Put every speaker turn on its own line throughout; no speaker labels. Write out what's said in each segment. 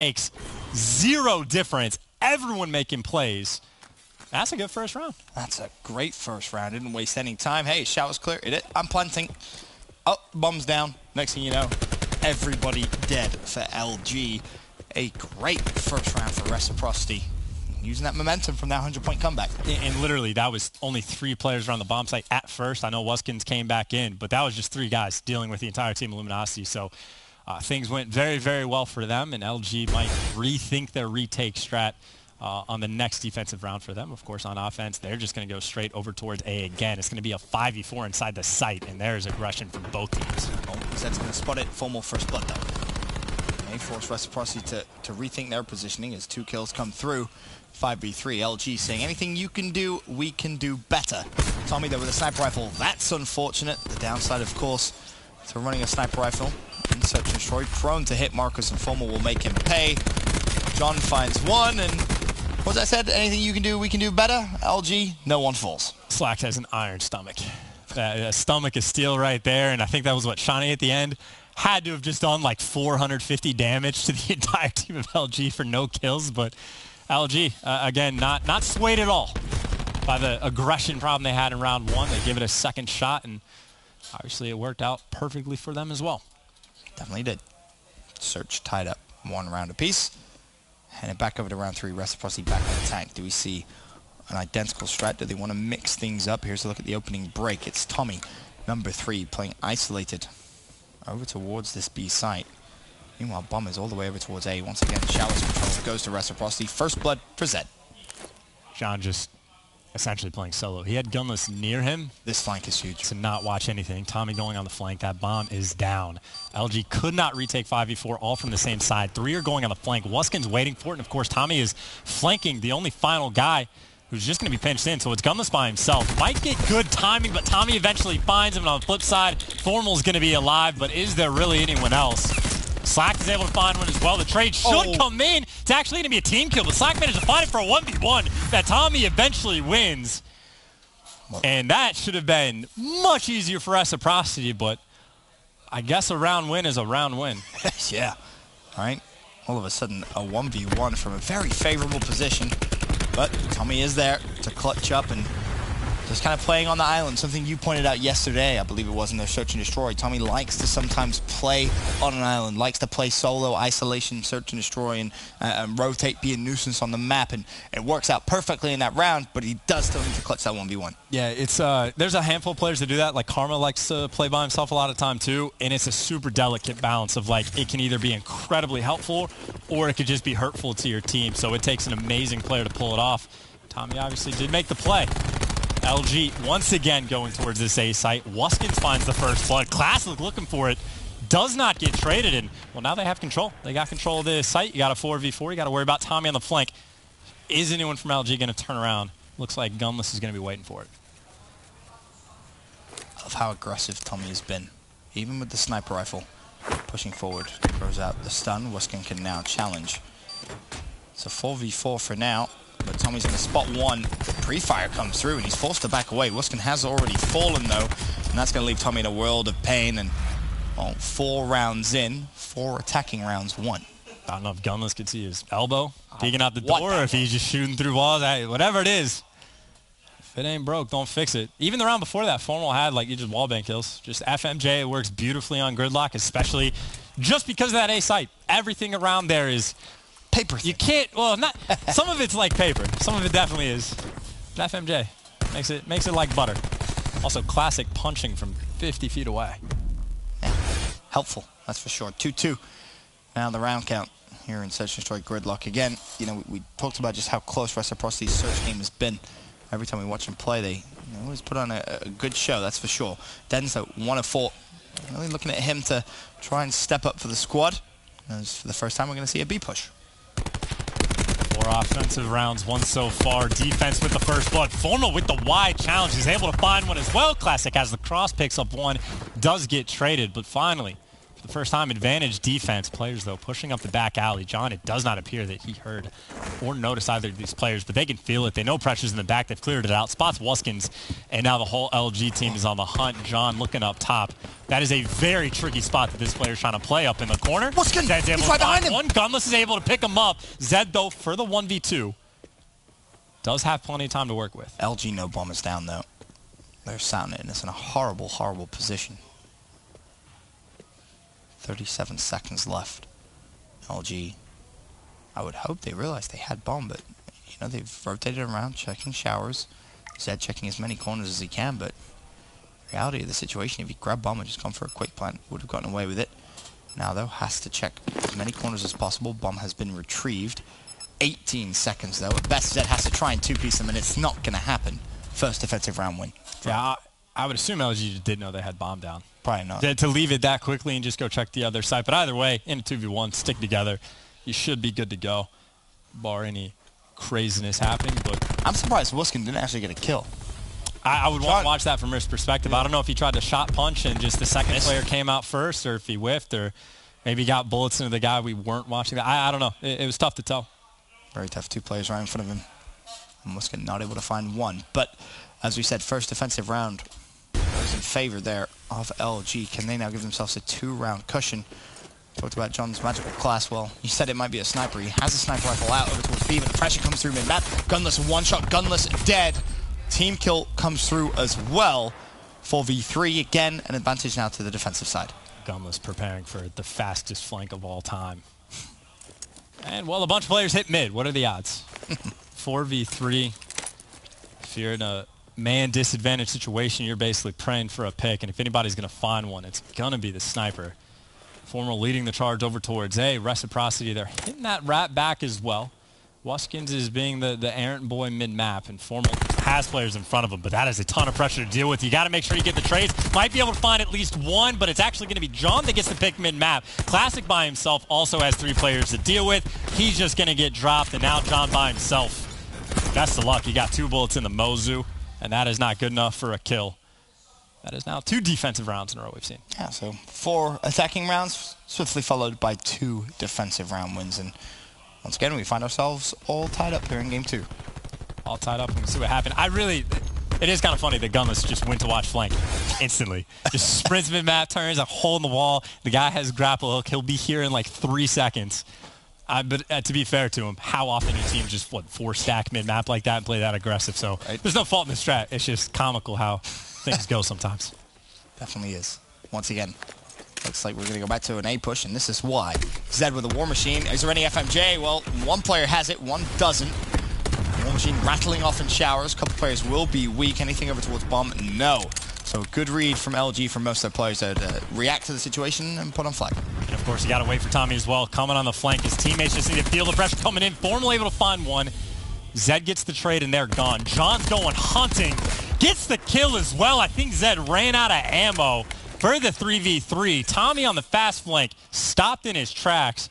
makes zero difference. Everyone making plays. That's a good first round.
That's a great first round. Didn't waste any time. Hey, shower's clear. I'm planting. Oh, bomb's down. Next thing you know, everybody dead for LG. A great first round for Reciprocity. Using that momentum from that 100-point comeback.
And literally, that was only 3 players around the bomb site at first. I know Wuskins came back in, but that was just 3 guys dealing with the entire team of Luminosity. So things went very, very well for them, and LG might rethink their retake strat on the next defensive round for them. Of course, on offense, they're just going to go straight over towards A again. It's going to be a 5v4 inside the site, and there's aggression from both teams.
Oh, Zed's going to spot it. Formal first blood, though. May force Reciprocity to rethink their positioning as 2 kills come through. 5v3. LG saying, anything you can do, we can do better. Tommy, though, with a sniper rifle. That's unfortunate. The downside, of course, to running a sniper rifle in Search and Destroy. Prone to hit Marcus, and Formal will make him pay. John finds one, and what I said, anything you can do, we can do better. LG, no one falls.
Slack has an iron stomach. A stomach of steel right there, and I think that was what Shani at the end had to have just done like 450 damage to the entire team of LG for no kills, but LG, again, not swayed at all by the aggression problem they had in round 1. They give it a second shot, and obviously it worked out perfectly for them as well.
Definitely did. Search tied up 1 round apiece. Hand it back over to round 3. Reciprocity back on the tank. Do we see an identical strat? Do they want to mix things up? Here's a look at the opening break. It's Tommy, number 3, playing isolated over towards this B site. Meanwhile, Bomb is all the way over towards A. Once again, Showers control goes to Reciprocity. First blood for Zed.
John just essentially playing solo. He had Gunless near him.
This flank is huge.
To not watch anything. Tommy going on the flank. That bomb is down. LG could not retake 5v4, all from the same side. 3 are going on the flank. Wuskins waiting for it, and of course, Tommy is flanking the only final guy who's just going to be pinched in, so it's Gunless by himself. Might get good timing, but Tommy eventually finds him, and on the flip side, Formal's going to be alive, but is there really anyone else? Slack is able to find one as well. The trade should come in. It's actually going to be a team kill, but Slack managed to find it for a 1v1 that Tommy eventually wins. And that should have been much easier for Reciprocity, but I guess a round win is a round win.
Yeah. All right. All of a sudden, a 1v1 from a very favorable position. But Tommy is there to clutch up and just kind of playing on the island, something you pointed out yesterday, I believe it was in their Search and Destroy. Tommy likes to sometimes play on an island, likes to play solo, isolation, Search and Destroy, and rotate, be a nuisance on the map, and it works out perfectly in that round, but he does still need to clutch that 1v1.
Yeah, it's there's a handful of players that do that, like Karma likes to play by himself a lot of time too, and it's a super delicate balance of like, it can either be incredibly helpful, or it could just be hurtful to your team, so it takes an amazing player to pull it off. Tommy obviously did make the play. LG once again going towards this A site. Wuskins finds the first blood. Classic looking for it. Does not get traded. And, well, now they have control. They got control of the site. You got a 4v4. You got to worry about Tommy on the flank. Is anyone from LG going to turn around? Looks like Gunless is going to be waiting for it.
I love how aggressive Tommy has been. Even with the sniper rifle. Pushing forward. Throws out the stun. Wuskin can now challenge. It's a 4v4 for now. But Tommy's going to spot one. Pre-fire comes through, and he's forced to back away. Wuskin has already fallen, though, and that's going to leave Tommy in a world of pain. And, well, 4 rounds in, 4 attacking rounds won.
I don't know if Gunless could see his elbow peeking out the door, or if he's just shooting through walls. Whatever it is, if it ain't broke, don't fix it. Even the round before that, Formal had, like, you just wallbang kills. Just FMJ, it works beautifully on gridlock, especially just because of that A site. Everything around there is paper. You can't, well, not, some of it's like paper. Some of it definitely is. But FMJ makes it like butter. Also, classic punching from 50 feet away.
Yeah, helpful, that's for sure. 2-2. Now the round count here in Search and Destroy gridlock. Again, you know, we talked about just how close Reciprocity's search game has been. Every time we watch them play, they always put on a good show, that's for sure. Denzo, 1 of 4. Really looking at him to try and step up for the squad. As for the first time, we're going to see a B push.
4 offensive rounds, 1 so far. Defense with the first blood. Formal with the wide challenge. He's able to find one as well. Classic has the cross, picks up 1. Does get traded, but finally, for the first time, advantage defense. Players, though, pushing up the back alley. John, it does not appear that he heard or notice either of these players, but they can feel it. They know pressure's in the back. They've cleared it out. Spots Wuskins, and now the whole LG team is on the hunt. John looking up top. That is a very tricky spot that this player's trying to play up in the corner.
Wuskins, he's right behind him.
One. Gunless is able to pick him up. Zed, though, for the 1v2, does have plenty of time to work with.
LG no bomb is down, though. They're sounding us in a horrible, horrible position. 37 seconds left. LG, I would hope they realized they had bomb, but you know, they've rotated around, checking showers. Zed checking as many corners as he can, but reality of the situation, if he grabbed bomb and just gone for a quick plant, would have gotten away with it. Now, though, has to check as many corners as possible. Bomb has been retrieved. 18 seconds, though. At best, Zed has to try and two-piece them, and it's not going to happen. First defensive round win.
Yeah, I would assume LG just didn't know they had bomb down.
Probably not.
To leave it that quickly and just go check the other side. But either way, in a 2v1, stick together. You should be good to go, bar any craziness happening. But
I'm surprised Wuskin didn't actually get a kill.
I would want to watch that from his perspective. Yeah. I don't know if he tried to shot punch and just the second player came out first, or if he whiffed, or maybe got bullets into the guy we weren't watching. That I don't know. It was tough to tell.
Very tough. Two players right in front of him. And Wuskin not able to find one. But as we said, first defensive round was in favor there of LG. Can they now give themselves a 2-round cushion? Talked about John's magical class. Well, you said it might be a sniper. He has a sniper rifle out over towards B, but the pressure comes through mid-map. Gunless, one-shot, Gunless, dead. Team kill comes through as well. 4v3 again, an advantage now to the defensive side.
Gunless preparing for the fastest flank of all time. And, well, a bunch of players hit mid. What are the odds? 4v3. If you're in a man disadvantaged situation, you're basically praying for a pick, and if anybody's going to find one, it's going to be the sniper. Formal leading the charge over towards A. Reciprocity, they're hitting that rat back as well. Wuskins is being the errant boy mid-map, and Formal has players in front of him, but that is a ton of pressure to deal with. You got to make sure you get the trades. Might be able to find at least one, but it's actually going to be John that gets the pick mid-map. Classic by himself also has 3 players to deal with. He's just going to get dropped, and now John by himself. Best of luck. He got 2 bullets in the Mozu, and that is not good enough for a kill. That is now 2 defensive rounds in a row we've seen.
Yeah, so 4 attacking rounds, swiftly followed by 2 defensive round wins. And once again, we find ourselves all tied up here in game 2.
All tied up, and we'll see what happened. It is kind of funny that Gunless just went to watch flank instantly. Just sprints mid-map, turns a hole in the wall. The guy has grapple hook. He'll be here in like 3 seconds. But to be fair to him, how often do teams just 4-stack mid-map like that and play that aggressive? So there's no fault in the strat. It's just comical how things go sometimes.
Definitely is. Once again, looks like we're going to go back to an A push, and this is why. Zed with a War Machine. Is there any FMJ? Well, one player has it, one doesn't. War Machine rattling off in showers. A couple players will be weak. Anything over towards bomb? No. So good read from LG from most of their players to react to the situation and put on flag.
And of course, you got to wait for Tommy as well. Coming on the flank, his teammates just need to feel the pressure coming in. Formal able to find one. Zed gets the trade, and they're gone. John's going hunting. Gets the kill as well. I think Zed ran out of ammo for the 3v3. Tommy on the fast flank stopped in his tracks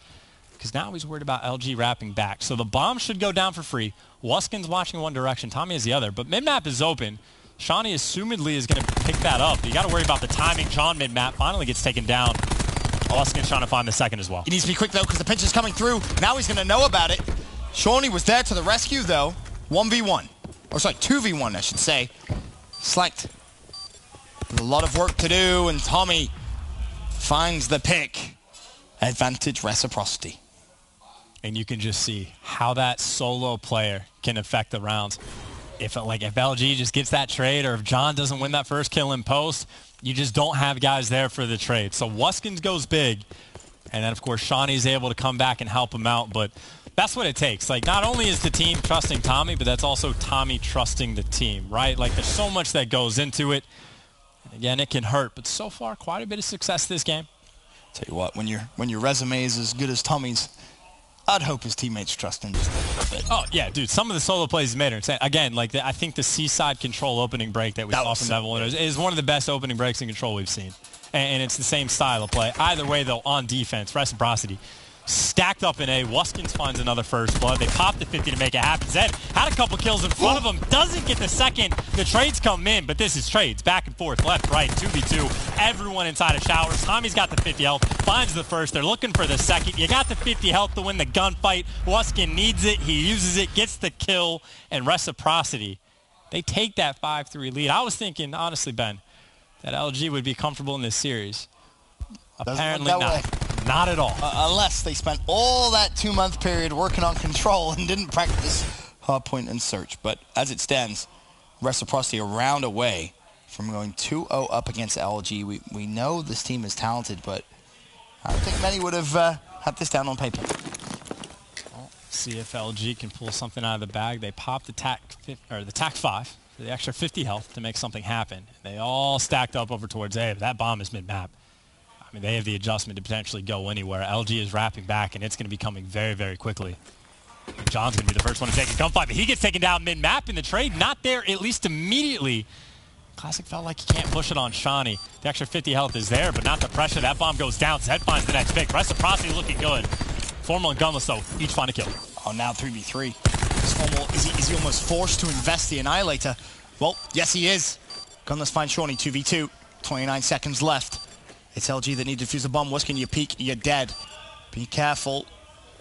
because now he's worried about LG wrapping back. So the bomb should go down for free. Wuskin's watching one direction. Tommy is the other. But mid-map is open. Shawnee assumedly is going to pick that up. You got to worry about the timing. John mid-map finally gets taken down. Wuskin's trying to find the second as well.
He needs to be quick, though, because the pinch is coming through. Now he's going to know about it. Shawnee was there to the rescue, though. 1v1. Or sorry, 2v1, I should say. Slacked. A lot of work to do, and Tommy finds the pick. Advantage reciprocity.
And you can just see how that solo player can affect the rounds. If LG just gets that trade, or if John doesn't win that first kill in post, you just don't have guys there for the trade. So Wuskins goes big, and then of course Shawnee's able to come back and help him out. But that's what it takes. Like, not only is the team trusting Tommy, but that's also Tommy trusting the team, right? Like, there's so much that goes into it. And again, it can hurt, but so far, quite a bit of success this game.
Tell you what, when your resume is as good as Tommy's, I'd hope his teammates trust him just a little bit.
Oh, yeah, dude. Some of the solo plays he made are insane. Again, I think the Seaside Control opening break that we saw from Devil is one of the best opening breaks in Control we've seen. And it's the same style of play. Either way, though, on defense, reciprocity. stacked up in A. Wuskins finds another first blood. They pop the 50 to make it happen. Zed had a couple kills in front of him. Doesn't get the second. The trades come in, but this is trades. Back and forth, left, right, 2v2. Everyone inside of showers. Tommy's got the 50 health. Finds the first. They're looking for the second. You got the 50 health to win the gunfight. Wuskin needs it. He uses it, gets the kill, and reciprocity. They take that 5-3 lead. I was thinking, honestly, Ben, that LG would be comfortable in this series. Apparently not. Not at all.
Unless they spent all that 2-month period working on control and didn't practice hardpoint and search. But as it stands, reciprocity a round away from going 2-0 up against LG. We know this team is talented, but I don't think many would have had this down on paper.
Well, see if LG can pull something out of the bag. They pop the TAC 5 for the extra 50 health to make something happen. They all stacked up over towards A, but that bomb is mid-map. I mean, they have the adjustment to potentially go anywhere. LG is wrapping back, and it's going to be coming very, very quickly. And John's going to be the first one to take a gunfight, but he gets taken down mid-map in the trade. Not there, at least immediately. Classic felt like he can't push it on Shawnee. The extra 50 health is there, but not the pressure. That bomb goes down. Zed finds the next pick. Reciprocity looking good. Formal and Gunless, though, each find a kill.
Oh, now 3v3. Formal, is he almost forced to invest the Annihilator? Well, yes, he is. Gunless finds Shawnee, 2v2. 29 seconds left. It's LG that need to defuse the bomb. Wuskin, you peek, you're dead. Be careful.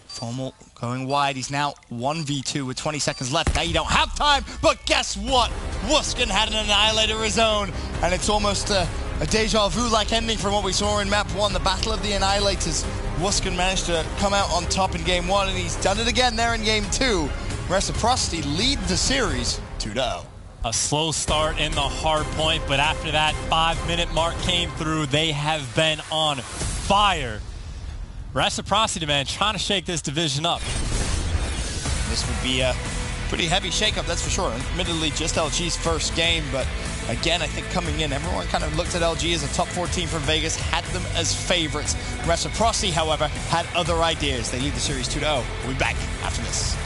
Formal going wide. He's now 1v2 with 20 seconds left. Now you don't have time, but guess what? Wuskin had an Annihilator of his own, and it's almost a deja vu-like ending from what we saw in map 1, the Battle of the Annihilators. Wuskin managed to come out on top in game 1, and he's done it again there in game 2. Reciprocity lead the series 2-0.
A slow start in the hard point, but after that 5-minute mark came through, they have been on fire. Reciprocity, man, trying to shake this division up.
This would be a pretty heavy shakeup, that's for sure. Admittedly, just LG's first game, but again, I think coming in, everyone kind of looked at LG as a top 4 team from Vegas, had them as favorites. Reciprocity, however, had other ideas. They lead the series 2-0. We'll be back after this.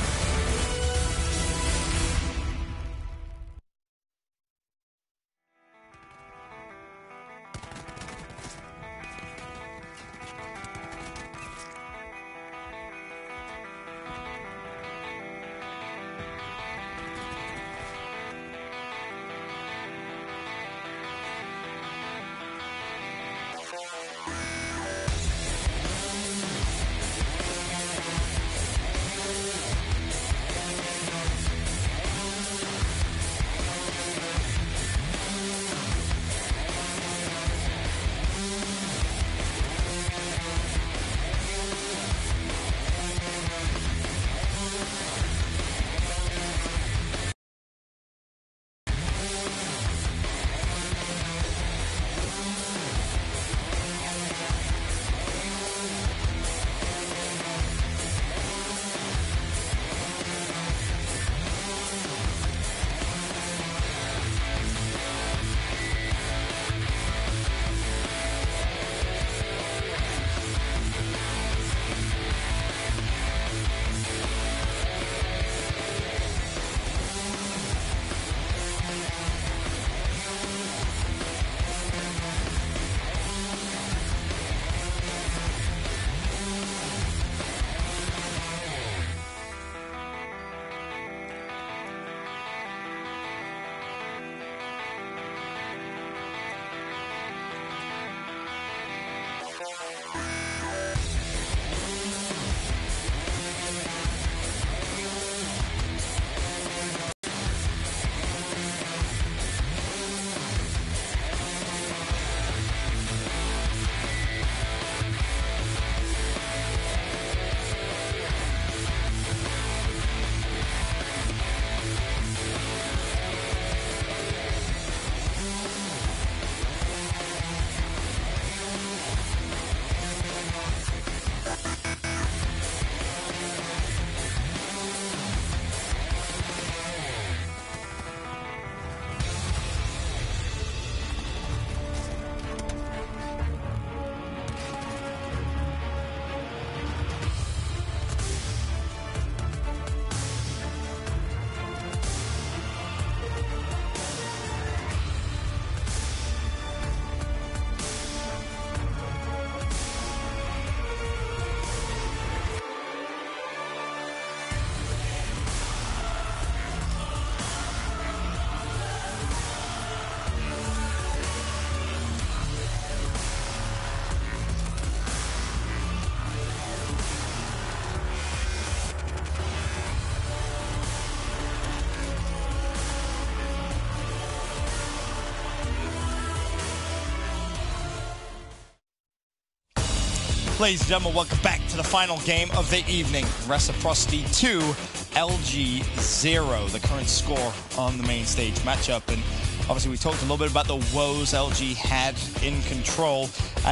Ladies and gentlemen, welcome back to the final game of the evening. Reciprocity 2, LG 0, the current score on the main stage matchup. And obviously we talked a little bit about the woes LG had in control.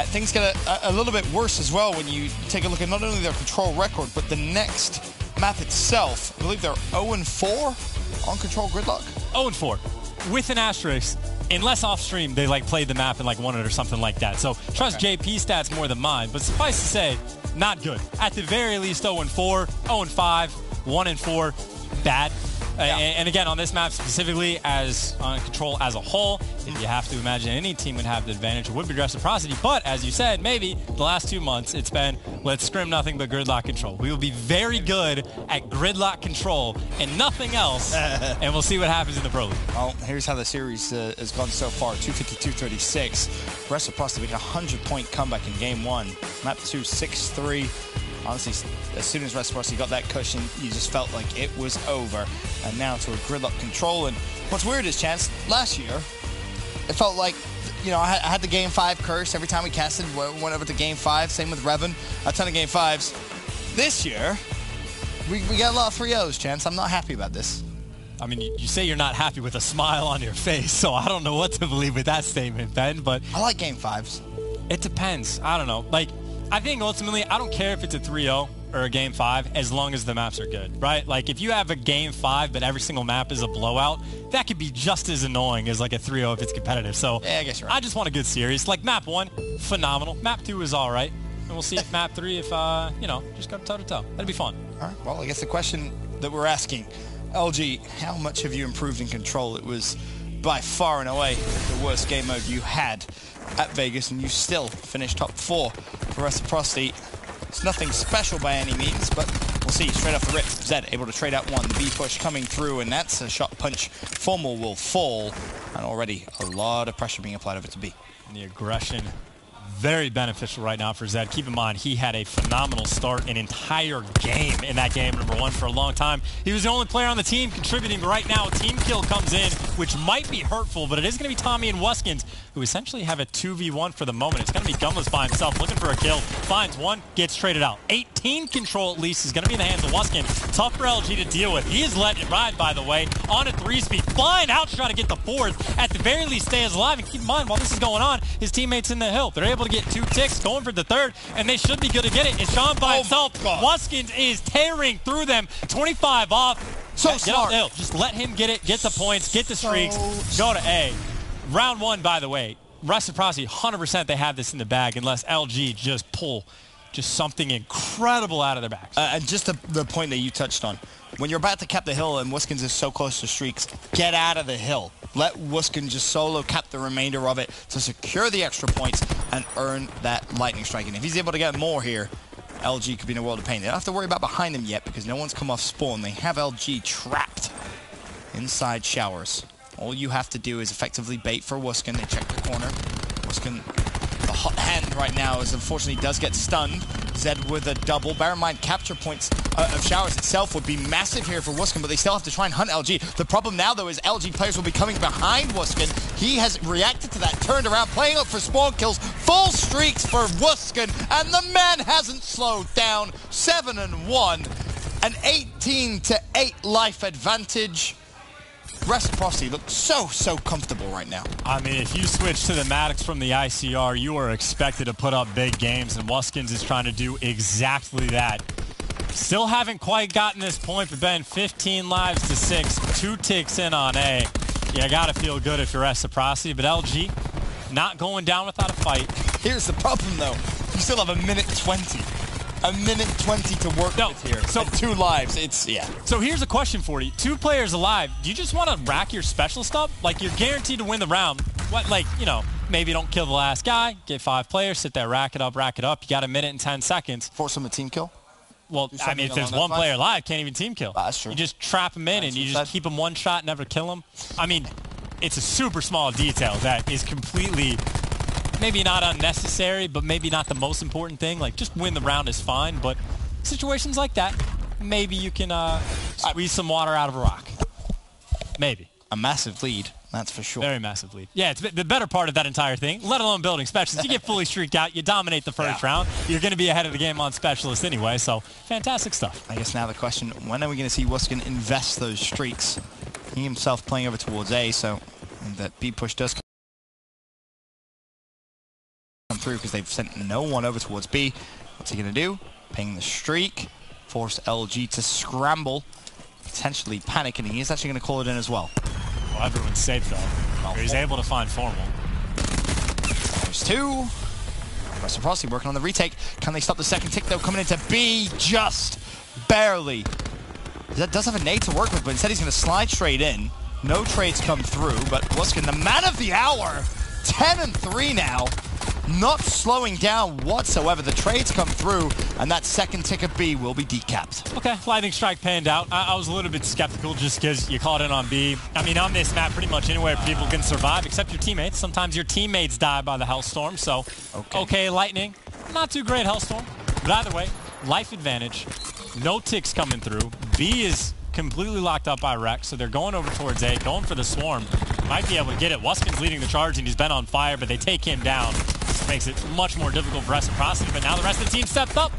Things get a little bit worse as well when you take a look at not only their control record, but the next map itself. I believe they're 0-4 on control gridlock.
0-4 with an asterisk. Unless off-stream, they played the map and won it or something like that. So trust JP stats more than mine, but suffice to say, not good. At the very least, 0-4, 0-5, 1-4, bad. And again, on this map specifically, as on control as a whole, if you have to imagine any team would have the advantage, it would be reciprocity. But as you said, maybe the last 2 months, it's been let's scrim nothing but gridlock control. We will be very good at gridlock control and nothing else, and we'll see what happens in the Pro League.
Well, here's how the series has gone so far: 250-236. Reciprocity with a 100-point comeback in game 1. Map 2, 6-3. Honestly, as soon as Reciprocity got that cushion, you just felt like it was over. And now to a gridlock control. And what's weird is, Chance, last year, it felt like, you know, I had the Game 5 curse every time we casted, went over to Game 5. Same with Revan, a ton of Game 5s. This year, we got a lot of 3-0s, Chance. I'm not happy about this.
I mean, you say you're not happy with a smile on your face, so I don't know what to believe with that statement, Ben, but...
I like Game 5s.
It depends. I don't know. I think ultimately, I don't care if it's a 3-0 or a Game 5 as long as the maps are good, right? If you have a Game 5 but every single map is a blowout, that could be just as annoying as a 3-0 if it's competitive. So
yeah, I guess you're right.
I just want a good series. Map 1, phenomenal. Map 2 is all right. And we'll see if map 3, if, just go toe-to-toe. That'd be fun.
All right. Well, I guess the question that we're asking, LG, how much have you improved in control? It was by far and away the worst game mode you had at Vegas, and you still finished top 4 for Reciprocity. It's nothing special by any means, but we'll see. Straight off the rip, Zed able to trade out 1. The B push coming through, and that's a shot punch. Formal will fall, and already a lot of pressure being applied over to B.
And the aggression, very beneficial right now for Zed. Keep in mind, he had a phenomenal start, an entire game in that game number 1 for a long time. He was the only player on the team contributing. Right now, a team kill comes in, which might be hurtful, but it is going to be Tommy and Wuskins, who essentially have a 2v1 for the moment. It's going to be Gumless by himself, looking for a kill. Finds one, gets traded out. 18 control at least is going to be in the hands of Wuskins. Tough for LG to deal with. He is letting it ride, by the way, on a 3-speed. Flying out, trying to get the 4th. At the very least, stay alive. And keep in mind, while this is going on, his teammates in the hill. They're able to get 2 ticks, going for the 3rd, and they should be good to get it. It's Sean by himself. Wuskins is tearing through them. 25 off.
So smart.
Just let him get it, get the points, get the streaks, go to A. Round 1, by the way, Reciprocity, 100% they have this in the bag unless LG just pull something incredible out of their backs.
And just the point that you touched on. When you're about to cap the hill and Wuskins is so close to streaks, get out of the hill. Let Wuskins just solo cap the remainder of it to secure the extra points and earn that lightning strike. And if he's able to get more here, LG could be in a world of pain. They don't have to worry about behind them yet because no one's come off spawn. They have LG trapped inside showers. All you have to do is effectively bait for Wuskin. They check the corner. Wuskin, the hot hand right now, is unfortunately does get stunned. Zed with a double. Bear in mind, capture points of showers itself would be massive here for Wuskin, but they still have to try and hunt LG. The problem now, though, is LG players will be coming behind Wuskin. He has reacted to that, turned around, playing up for spawn kills. Full streaks for Wuskin, and the man hasn't slowed down. 7-1, an 18-8 life advantage. Reciprocity looks so comfortable right now.
I mean, if you switch to the Maddox from the ICR, you are expected to put up big games, and Wuskins is trying to do exactly that. Still haven't quite gotten this point, but Ben, 15 lives to 6, 2 ticks in on A. Yeah, gotta feel good if you're Reciprocity, but LG not going down without a fight.
Here's the problem, though. You still have a minute 20. A minute 20 to work with here. So 2 lives,
So here's a question for you. 2 players alive. Do you just want to rack your special stuff? You're guaranteed to win the round. Maybe don't kill the last guy. Get 5 players, sit there, rack it up. You got a minute and 10 seconds.
Force them a team kill?
Well, I mean, if there's 1 player alive, can't even team kill.
That's true.
You just trap them in and you just keep them 1 shot, never kill them. I mean, it's a super small detail that is completely... maybe not unnecessary, but maybe not the most important thing. Just win the round is fine, but situations like that, maybe you can squeeze some water out of a rock. Maybe.
A massive lead That's for sure.
Very massive lead. Yeah, it's the better part of that entire thing, let alone building specialists. You get fully streaked out, you dominate the first round, you're going to be ahead of the game on specialists anyway, so fantastic stuff.
I guess now the question, when are we going to see Wuskin invest those streaks? He himself playing over towards A, so that B push does come through because they've sent no one over towards B. What's he going to do? Ping the streak, force LG to scramble, potentially panic, and he is actually going to call it in as well.
Well, everyone's safe, though. He's able to find Formal.
There's two. Reciprocity working on the retake. Can they stop the second tick, though? Coming into B, just barely. That does have a nade to work with, but instead he's going to slide straight in. No trades come through, but Wuskin, the man of the hour, 10 and 3 now. Not slowing down whatsoever. The trades come through, and that second tick of B will be decapped.
Okay, lightning strike panned out. I was a little bit skeptical just because you called in on B. I mean, on this map, pretty much anywhere people can survive, except your teammates. Sometimes your teammates die by the Hellstorm, so okay, lightning. Not too great Hellstorm, but either way, life advantage. No ticks coming through. B is completely locked up by Rex, so they're going over towards A, going for the swarm. Might be able to get it. Wuskin's leading the charge, and he's been on fire, but they take him down. Makes it much more difficult for Reciprocity, but now the rest of the team stepped up.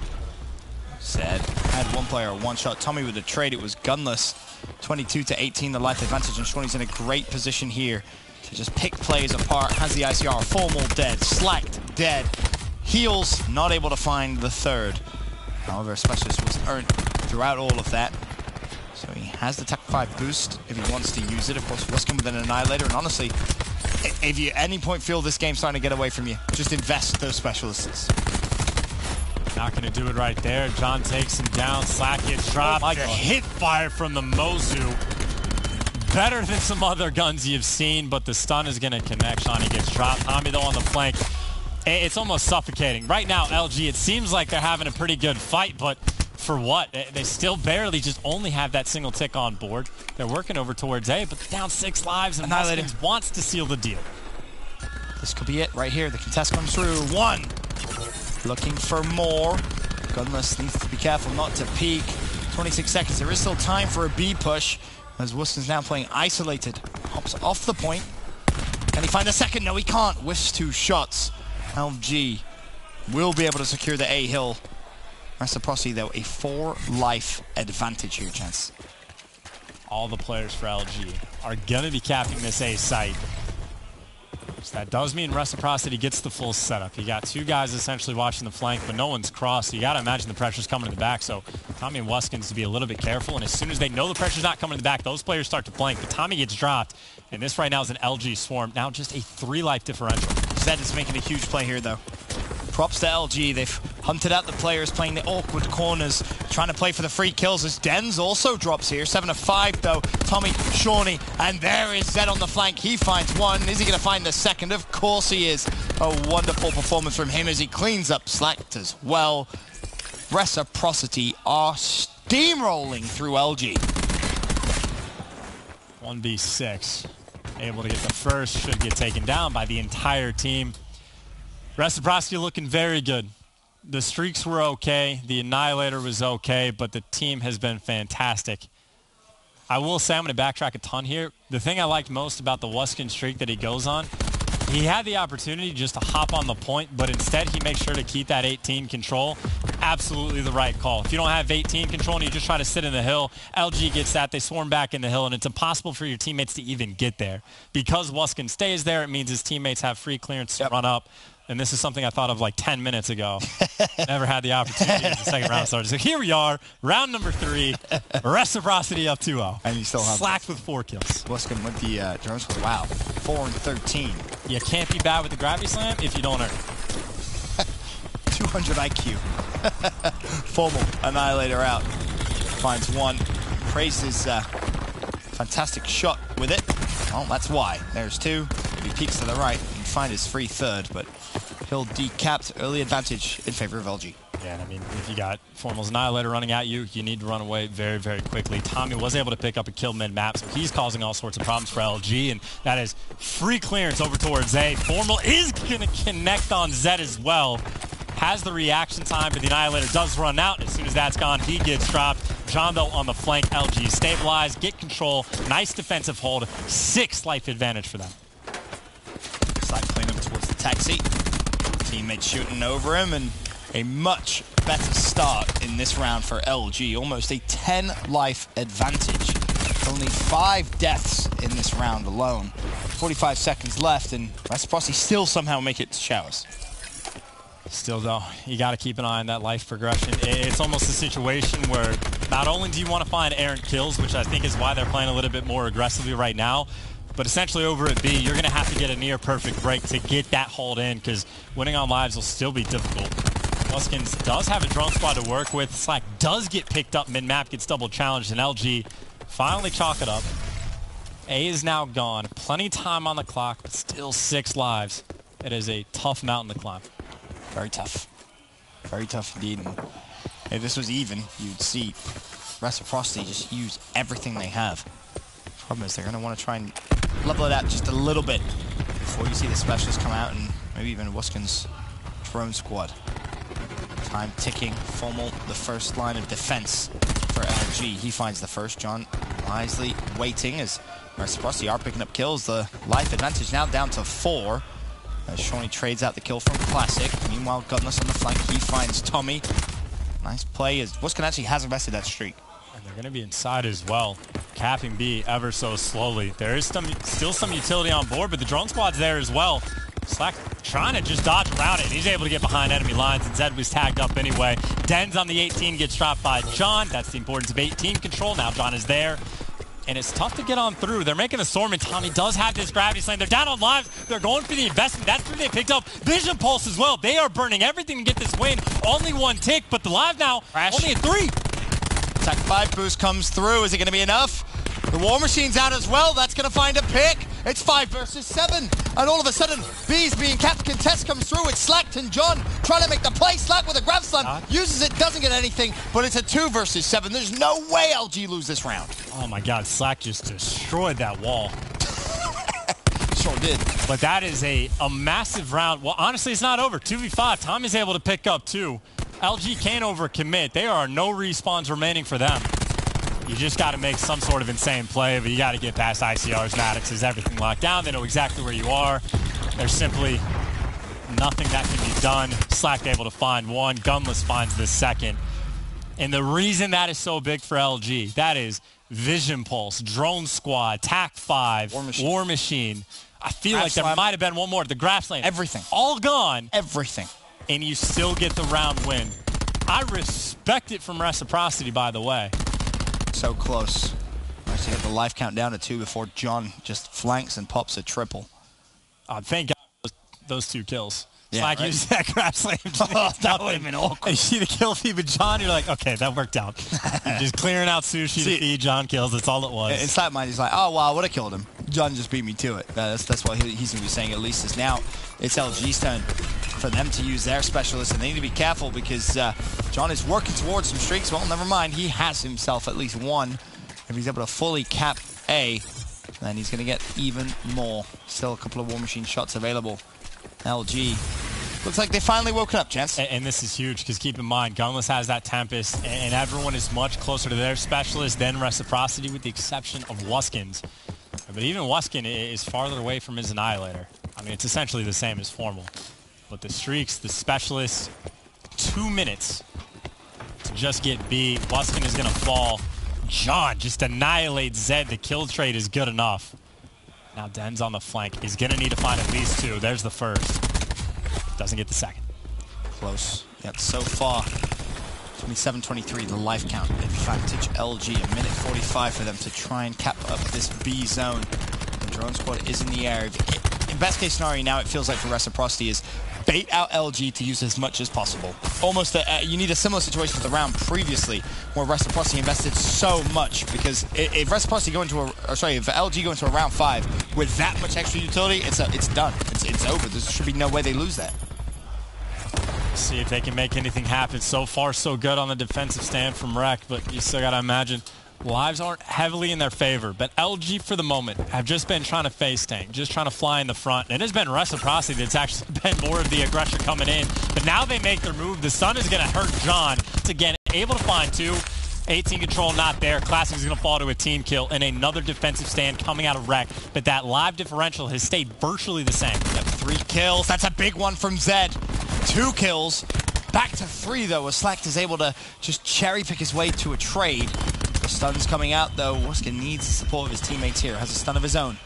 Said had one player one shot. Tommy with the trade. It was gunless. 22 to 18, the life advantage, and Shawnee's in a great position here to just pick plays apart. Has the ICR. Formal dead. Slacked dead. Heals not able to find the third. However, a specialist was earned throughout all of that. So he has the Tech 5 boost if he wants to use it. Of course, Wuskin with an Annihilator, and honestly, if you at any point feel this game's starting to get away from you, just invest those specialists.
Not going to do it right there. John takes him down. Slack gets dropped. Oh, hit fire from the Mozu. Better than some other guns you've seen, but the stun is going to connect. Shawnee gets dropped. Tommy, though, on the flank. It's almost suffocating. Right now, LG, it seems like they're having a pretty good fight, but for what? They still barely just only have that single tick on board. They're working over towards A, but they're down 6 lives, and Wuskin wants to seal the deal.
This could be it right here. The contest comes through. One. Looking for more. Gunless needs to be careful not to peek. 26 seconds. There is still time for a B push, as Wuskin's now playing isolated. Hops off the point. Can he find a second? No, he can't. Whiffs 2 shots. LG will be able to secure the A hill. Reciprocity, though, a 4 life advantage here, Chance.
All the players for LG are going to be capping this A site. So that does mean Reciprocity gets the full setup. You got 2 guys essentially watching the flank, but no one's crossed. So you got to imagine the pressure's coming in the back. So Tommy and Wuskin's to be a little bit careful. And as soon as they know the pressure's not coming in the back, those players start to flank. But Tommy gets dropped. And this right now is an LG swarm. Now just a 3 life differential.
Zed is making a huge play here, though. Props to LG. They've hunted out the players playing the awkward corners, trying to play for the free kills as Dens also drops here. 7 of 5 though. Tommy, Shawnee, and there is Zed on the flank. He finds one. Is he going to find the second? Of course he is. A wonderful performance from him as he cleans up Slacked as well. Reciprocity are steamrolling through LG.
1v6. Able to get the first. Should get taken down by the entire team. Reciprocity looking very good. The streaks were okay. The Annihilator was okay, but the team has been fantastic. I will say I'm going to backtrack a ton here. The thing I liked most about the Wuskin streak that he goes on, he had the opportunity just to hop on the point, but instead he makes sure to keep that 18 control. Absolutely the right call. If you don't have 18 control and you just try to sit in the hill, LG gets that. They swarm back in the hill, and it's impossible for your teammates to even get there. Because Wuskin stays there, it means his teammates have free clearance to run up. And this is something I thought of like 10 minutes ago. Never had the opportunity as the second round started. So here we are, round number 3, Reciprocity up 2-0.
And you still have
Slacked with 4 kills.
Wuskin with the drone squad. Wow, 4 and 13.
You can't be bad with the gravity slam if you don't earn it.
200 IQ. Formal Annihilator out. Finds one. Praises fantastic shot with it. Oh, that's why. There's 2. If he peeks to the right, he can find his free third, but he'll decapped. Early advantage in favor of LG.
Yeah, and I mean, if you got Formal's Annihilator running at you, you need to run away very, very quickly. Tommy was able to pick up a kill mid-map, so he's causing all sorts of problems for LG, and that is free clearance over towards A. Formal is going to connect on Zed as well. Has the reaction time, but the Annihilator does run out. As soon as that's gone, he gets dropped. John, though, on the flank. LG stabilize, get control. Nice defensive hold. 6 life advantage for them.
Slack playing him towards the taxi. Teammate shooting over him, and a much better start in this round for LG. Almost a 10 life advantage. Only 5 deaths in this round alone. 45 seconds left, and Reciprocity still somehow make it to showers.
Still, though, you got to keep an eye on that life progression. It's almost a situation where not only do you want to find errant kills, which I think is why they're playing a little bit more aggressively right now, but essentially over at B, you're going to have to get a near-perfect break to get that hold in, because winning on lives will still be difficult. Muskins does have a drone squad to work with. Slack does get picked up mid-map, gets double challenged, and LG finally chalk it up. A is now gone. Plenty time on the clock, but still 6 lives. It is a tough mountain to climb.
Very tough. Very tough indeed. And if this was even, you'd see Reciprocity just use everything they have. Problem is, they're going to want to try and level it out just a little bit before you see the specialists come out, and maybe even Wuskin's drone squad. Time ticking. Formal, the first line of defense for LG. He finds the first. John wisely waiting as Reciprocity are picking up kills. The life advantage now down to 4. As Shawnee trades out the kill from Classic. Meanwhile, Gutless on the flank. He finds Tommy. Nice play as Wuskin actually has invested that streak.
And they're going to be inside as well, capping B ever so slowly. There is still some utility on board, but the drone squad's there as well. Slack trying to just dodge around it. He's able to get behind enemy lines, and Zed was tagged up anyway. Denz on the 18 gets dropped by John. That's the importance of 18 control. Now John is there. And it's tough to get on through. They're making a storm, and Tommy does have this gravity slam. They're down on lives. They're going for the investment. That's where they picked up Vision Pulse as well. They are burning everything to get this win. Only 1 tick, but the live now, only a 3.
Attack 5 boost comes through. Is it going to be enough? The War Machine's out as well. That's going to find a pick. It's 5 versus 7. And all of a sudden, B's being capped. Contest comes through. It's Slack and John trying to make the play. Slack with a grab slam. Uses it, doesn't get anything, but it's a 2 versus 7. There's no way LG lose this round.
Oh my God, Slack just destroyed that wall.
Sure did.
But that is a massive round. Well, honestly, it's not over. 2v5. Tommy's able to pick up 2. LG can't overcommit. There are no respawns remaining for them. You just got to make some sort of insane play, but you got to get past ICRs, Maddox's, everything locked down. They know exactly where you are. There's simply nothing that can be done. Slack able to find 1. Gunless finds the 2nd. And the reason that is so big for LG, that is Vision Pulse, Drone Squad, TAC 5, War Machine. I feel like there might have been one more. The Graph Lane.
Everything.
All gone.
Everything.
And you still get the round win. I respect it from Reciprocity, by the way.
So close. Actually got the life count down to 2 before John just flanks and pops a triple.
Thank God those 2 kills.
Yeah,
Slack used that grab slam.
That would have been awkward.
You see the kill feed with John, you're like, okay, that worked out. Just clearing out sushi to feed John kills. That's all it was.
In Slack mind, he's like, oh, wow, I would have killed him. John just beat me to it. That's what he's going to be saying, at least. Is now it's LG's turn for them to use their specialist, and they need to be careful because John is working towards some streaks. Well, never mind. He has himself at least 1. If he's able to fully cap A, then he's going to get even more. Still a couple of War Machine shots available. LG looks like they finally woken up, gents.
And this is huge because keep in mind, Gunless has that Tempest, and everyone is much closer to their specialist than Reciprocity, with the exception of Wuskins. But even Wuskin is farther away from his Annihilator. I mean, it's essentially the same as Formal. But the streaks, the specialist, 2 minutes to just get B. Wuskin is going to fall. John just annihilates Zed. The kill trade is good enough. Now Denz on the flank. He's going to need to find at least 2. There's the first. Doesn't get the 2nd.
Close. Yet so far, 27-23, the life count advantage. LG, a minute 45 for them to try and cap up this B zone. The drone squad is in the air. In best case scenario now, it feels like for Reciprocity is bait out LG to use as much as possible. Almost, you need a similar situation to the round previously, where Reciprocity invested so much, because if Reciprocity go into if LG go into a round 5 with that much extra utility, it's done. It's over. There should be no way they lose that.
See if they can make anything happen. So far, so good on the defensive stand from Rec, but you still got to imagine lives aren't heavily in their favor. But LG, for the moment, have just been trying to face tank, just trying to fly in the front. And it has been Reciprocity that's actually been more of the aggression coming in. But now they make their move. The sun is going to hurt John. It's again able to find 2. 18 control not there. Classic is going to fall to a team kill and another defensive stand coming out of Rec. But that live differential has stayed virtually the same.
Yep, 3 kills. That's a big one from Zed. 2 kills. Back to 3, though, as Slacked is able to just cherry-pick his way to a trade. The stun's coming out, though. Waskin needs the support of his teammates here. Has a stun of his own.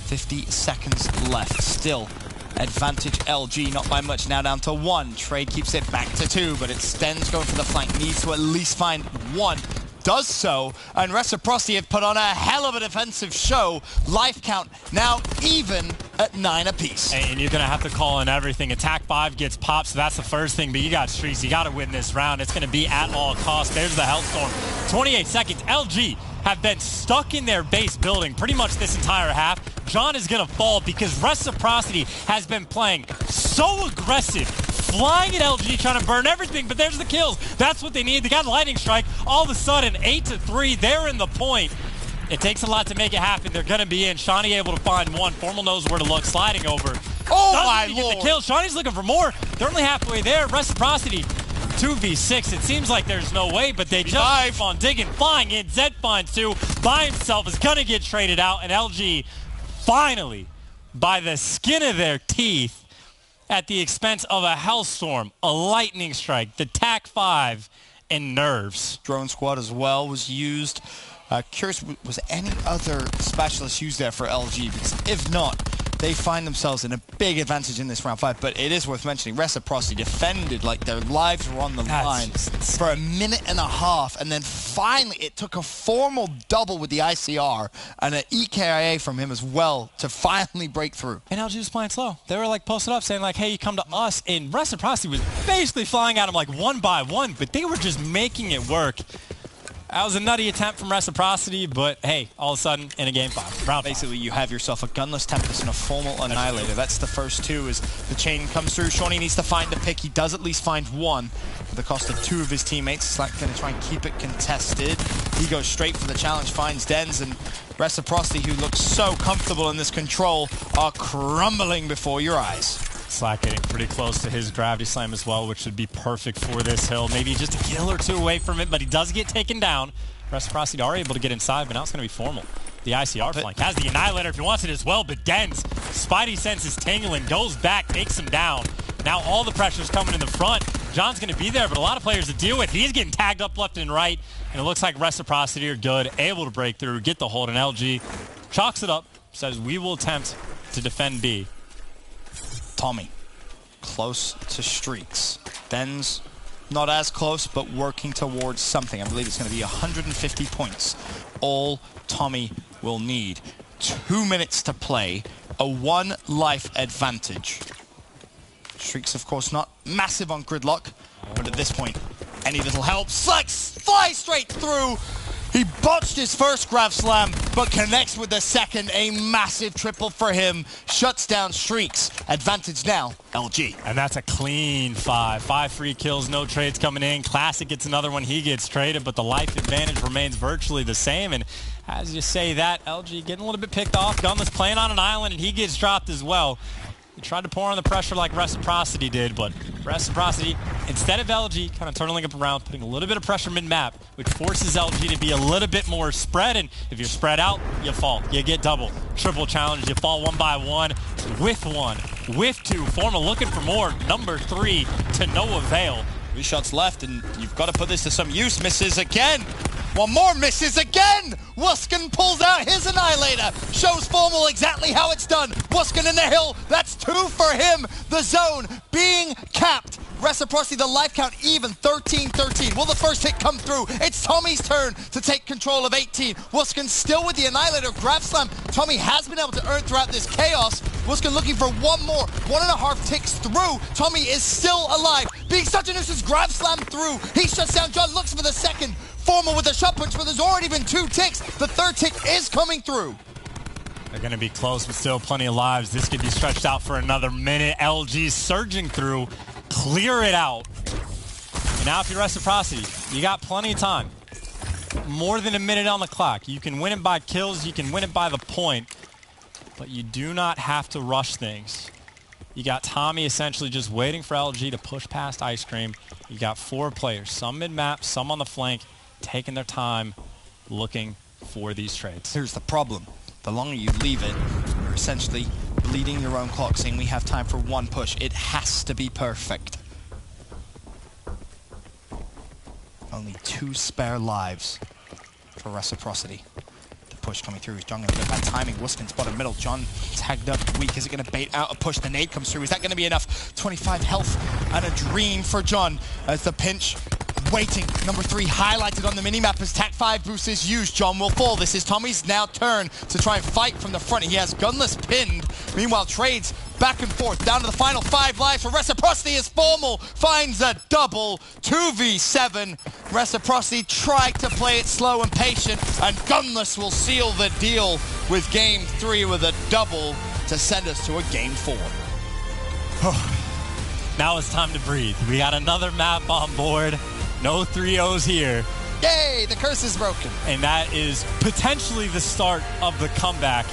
50 seconds left. Still advantage LG, not by much. Now down to 1. Trade keeps it back to 2, but it's Stenz going for the flank. Needs to at least find 1. Does so, and Reciprocity have put on a hell of a defensive show. Life count now even at 9 apiece.
And you're going to have to call in everything. Attack 5 gets popped, so that's the first thing, but you got Streaks. You got to win this round. It's going to be at all costs. There's the Hellstorm. 28 seconds. LG have been stuck in their base building pretty much this entire half. John is going to fall because Reciprocity has been playing so aggressive, flying at LG, trying to burn everything, but there's the kills. That's what they need. They got Lightning Strike. All of a sudden, 8-3, they're in the point. It takes a lot to make it happen. They're going to be in. Shawnee able to find 1. Formal knows where to look. Sliding over.
Oh, my
Lord. Get the kill. Shawnee's looking for more. They're only halfway there. Reciprocity, 2v6. It seems like there's no way, but they just keep on digging. Flying in. Zed finds 2. By himself is going to get traded out, and LG finally, by the skin of their teeth, at the expense of a Hellstorm, a Lightning Strike, the TAC 5, and Nerves.
Drone squad as well was used. Curious, was any other specialist used there for LG? Because if not, they find themselves in a big advantage in this round 5. But it is worth mentioning, Reciprocity defended like their lives were on the line for a minute and a half. And then finally, it took a formal double with the ICR and an EKIA from him as well to finally break through.
And LG was playing slow. They were like posted up saying like, hey, you come to us. And Reciprocity was basically flying at him like 1 by 1, but they were just making it work. That was a nutty attempt from Reciprocity, but hey, all of a sudden, in a game 5. Round 5.
Basically, you have yourself a Gunless Tempest and a Formal Annihilator. That's the first 2 as the chain comes through. Shawnee needs to find a pick. He does at least find 1 at the cost of 2 of his teammates. Slack going to try and keep it contested. He goes straight for the challenge, finds Denz, and Reciprocity, who looks so comfortable in this control, are crumbling before your eyes.
Slack getting pretty close to his gravity slam as well, which would be perfect for this hill. Maybe just a kill or 2 away from it, but he does get taken down. Reciprocity are able to get inside, but now it's going to be Formal. The ICR flank has the Annihilator if he wants it as well, but Denz, Spidey sense is tingling, goes back, takes him down. Now all the pressure's coming in the front. John's going to be there, but a lot of players to deal with. He's getting tagged up left and right, and it looks like Reciprocity are good, able to break through, get the hold, and LG chalks it up, says we will attempt to defend B.
Tommy, close to Streaks. Denz, not as close, but working towards something. I believe it's going to be 150 points. All Tommy will need. 2 minutes to play. A 1 life advantage. Streaks, of course, not massive on Gridlock, but at this point, any little help. Slacks fly straight through. He botched his first Grav Slam, but connects with the second. A massive triple for him. Shuts down Streaks. Advantage now, LG.
And that's a clean 5. 5 free kills, no trades coming in. Classic gets another one. He gets traded, but the life advantage remains virtually the same. And as you say that, LG getting a little bit picked off. Gunless playing on an island, and he gets dropped as well. He tried to pour on the pressure like Reciprocity did, but Reciprocity, instead of LG, kind of turning up around, putting a little bit of pressure mid-map, which forces LG to be a little bit more spread, and if you're spread out, you fall. You get double, triple challenge, you fall 1 by 1, with 1, with 2, Formal looking for more, number 3, to no avail.
3 shots left, and you've got to put this to some use. Misses again. 1 more, misses again! Waskin pulls out his Annihilator, shows Formal exactly how it's done. Waskin in the hill, that's 2 for him. The zone being capped. Reciprocity, the life count even, 13-13. Will the first hit come through? It's Tommy's turn to take control of 18. Waskin still with the Annihilator, Grav Slam. Tommy has been able to earn throughout this chaos. Waskin looking for 1 more, 1.5 ticks through. Tommy is still alive. Being such a nuisance, Grav Slam through. He shuts down John, looks for the second. Formal with a shot punch, but there's already been 2 ticks. The 3rd tick is coming through.
They're going to be close, but still plenty of lives. This could be stretched out for another minute. LG surging through. Clear it out. And now if you're Reciprocity, you got plenty of time. More than a minute on the clock. You can win it by kills. You can win it by the point. But you do not have to rush things. You got Tommy essentially just waiting for LG to push past Ice Cream. You got 4 players, some mid-map, some on the flank, taking their time looking for these trades.
Here's the problem. The longer you leave it, you're essentially bleeding your own clock, saying we have time for one push. It has to be perfect. Only 2 spare lives for Reciprocity. The push coming through. Is John going to get bad timing? Wuskin spotted middle. John tagged up weak. Is it going to bait out a push? The nade comes through. Is that going to be enough? 25 health and a dream for John as the pinch waiting. Number 3 highlighted on the minimap as TAC 5 boost is used. John will fall. This is Tommy's now turn to try and fight from the front. He has Gunless pinned. Meanwhile, trades back and forth down to the final 5 lives for Reciprocity as Formal finds a double 2v7. Reciprocity tried to play it slow and patient, and Gunless will seal the deal with game 3 with a double to send us to a game 4.
Now it's time to breathe. We got another map on board. No 3-0s here.
Yay, the curse is broken.
And that is potentially the start of the comeback.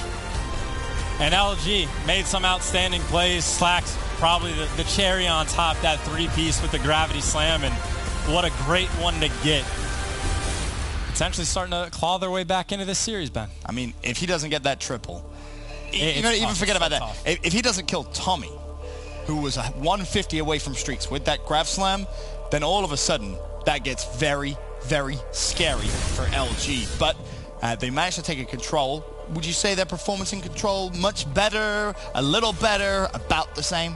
And LG made some outstanding plays, slacked probably the cherry on top, that 3-piece with the gravity slam, and what a great one to get. Essentially starting to claw their way back into this series, Ben.
I mean, if he doesn't get that triple, even forget about that. If he doesn't kill Tommy, who was 150 away from streaks with that grav slam, then all of a sudden that gets very, very scary for LG. But they managed to take a control. Would you say their performance in control much better, a little better, about the same?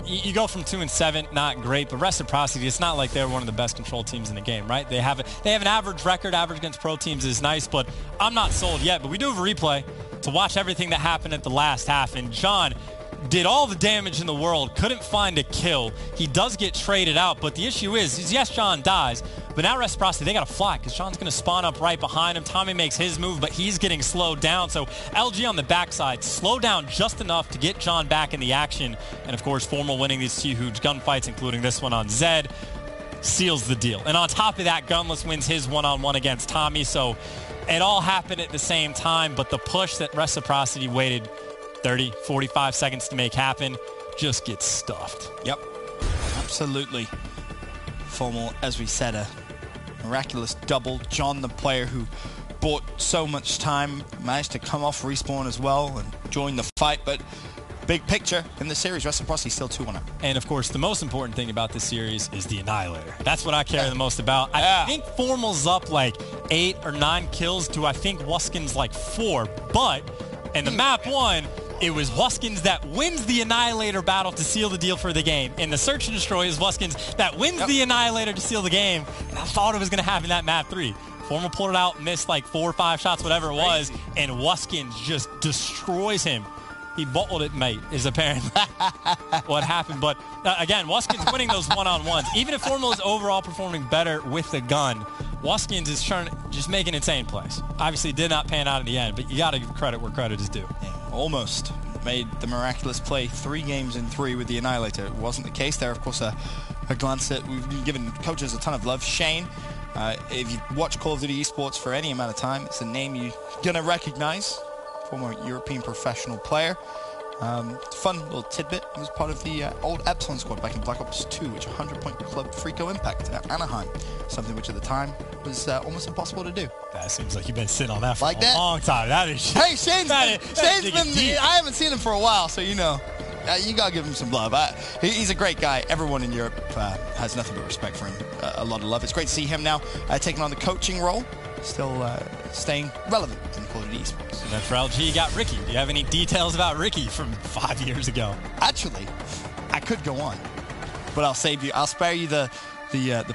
You go from 2-7, not great, but Reciprocity, it's not like they're one of the best control teams in the game, right? They have an average record. Average against pro teams is nice, but I'm not sold yet. But we do have a replay to watch everything that happened at the last half, and John did all the damage in the world, couldn't find a kill. He does get traded out, but the issue is yes, John dies, but now Reciprocity, they got to fly because John's going to spawn up right behind him. Tommy makes his move, but he's getting slowed down. So LG on the backside, slow down just enough to get John back in the action. And of course, Formal winning these 2 huge gunfights, including this one on Zed, seals the deal. And on top of that, Gunless wins his one-on-one against Tommy. So it all happened at the same time, but the push that Reciprocity waited 30, 45 seconds to make happen just gets stuffed.
Yep, absolutely. Formal, as we said, a miraculous double. John, the player who bought so much time, managed to come off respawn as well and join the fight. But big picture in the series, Reciprocity still 2-1 up.
And of course, the most important thing about this series is the Annihilator. That's what I care the most about. I think Formal's up like 8 or 9 kills to I think Wuskin's like 4. But in the map 1, it was Wuskins that wins the Annihilator battle to seal the deal for the game. And the Search and Destroy is Wuskins that wins the Annihilator to seal the game. And I thought it was going to happen that map 3. Formal pulled it out, missed like 4 or 5 shots, whatever it was, and Wuskins just destroys him. He bottled it, mate, is apparently what happened. But again, Wuskins winning those one-on-ones. Even if Formal is overall performing better with the gun, Wuskins is just making insane plays. Obviously did not pan out in the end, but you got to give credit where credit is due.
Yeah, almost made the miraculous play 3 games in 3 with the Annihilator. It wasn't the case there. Of course, a glance at, we've been giving coaches a ton of love. Shane, if you watch Call of Duty Esports for any amount of time, it's a name you're going to recognize. Former European professional player. Fun little tidbit. He was part of the old Epsilon squad back in Black Ops 2, which 100-point club Frico Impact at Anaheim. Something which at the time was almost impossible to do.
That seems like you've been sitting on that for a long time. That is.
Hey, Shane's been. I haven't seen him for a while, so you know. You gotta give him some love. He's a great guy. Everyone in Europe has nothing but respect for him. A lot of love. It's great to see him now taking on the coaching role. Still staying relevant in Call of Duty Esports.
And then for LG, you got Ricky. Do you have any details about Ricky from 5 years ago?
Actually, I could go on, but I'll spare you the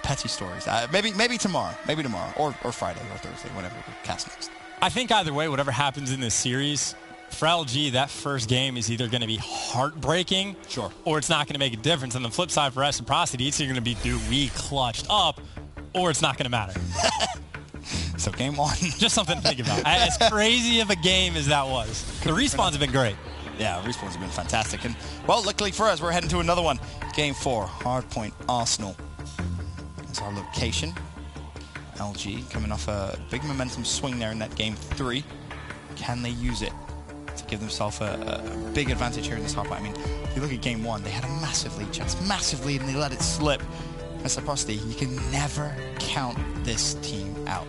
petty stories. Maybe tomorrow. Maybe tomorrow or Friday or Thursday, whatever we cast next.
I think either way, whatever happens in this series, for LG, that first game is either going to be heartbreaking, or it's not going to make a difference. On the flip side, for Reciprocity, it's either going to be, dude, we clutched up, or it's not going to matter.
So game 1.
Just something to think about. As crazy of a game as that was. The respawns have been great.
Yeah, respawns have been fantastic. And, well, luckily for us, we're heading to another one. Game 4, Hardpoint Arsenal. That's our location. LG coming off a big momentum swing there in that game 3. Can they use it? to give themselves a big advantage here in this hardpoint. I mean, if you look at game one, they had a massive lead, massive lead, and they let it slip. Reciprocity, you can never count this team out.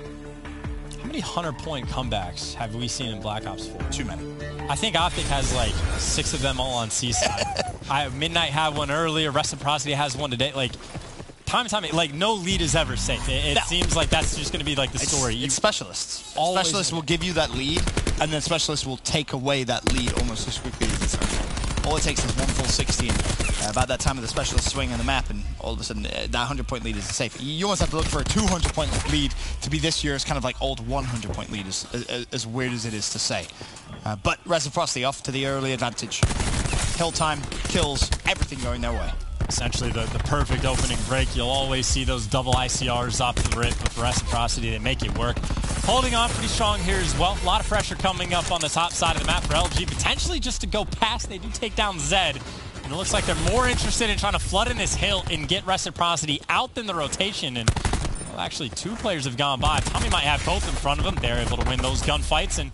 How many 100-point comebacks have we seen in Black Ops 4?
Too many.
I think Optic has like 6 of them all on Seaside. Midnight had one earlier. Reciprocity has one today. Like, time and time, like, no lead is ever safe. It seems like that's just going to be like the story.
It's specialists. Specialists will give you that lead, and then specialists will take away that lead almost as quickly as it's earned. All it takes is one full 60, and about that time of the specialist swing on the map, and all of a sudden that 100-point lead is safe. You almost have to look for a 200-point lead to be this year's kind of like old 100-point lead, as weird as it is to say. But Reciprocity off to the early advantage. Kill time, kills, everything going their way.
Essentially the perfect opening break. You'll always see those double ICRs off the rip with Reciprocity. They make it work. Holding on pretty strong here as well. A lot of pressure coming up on the top side of the map for LG. Potentially just to go past. They do take down Zed. And it looks like they're more interested in trying to flood in this hill and get Reciprocity out than the rotation. And well, actually 2 players have gone by. Tommy might have both in front of him. They're able to win those gunfights. And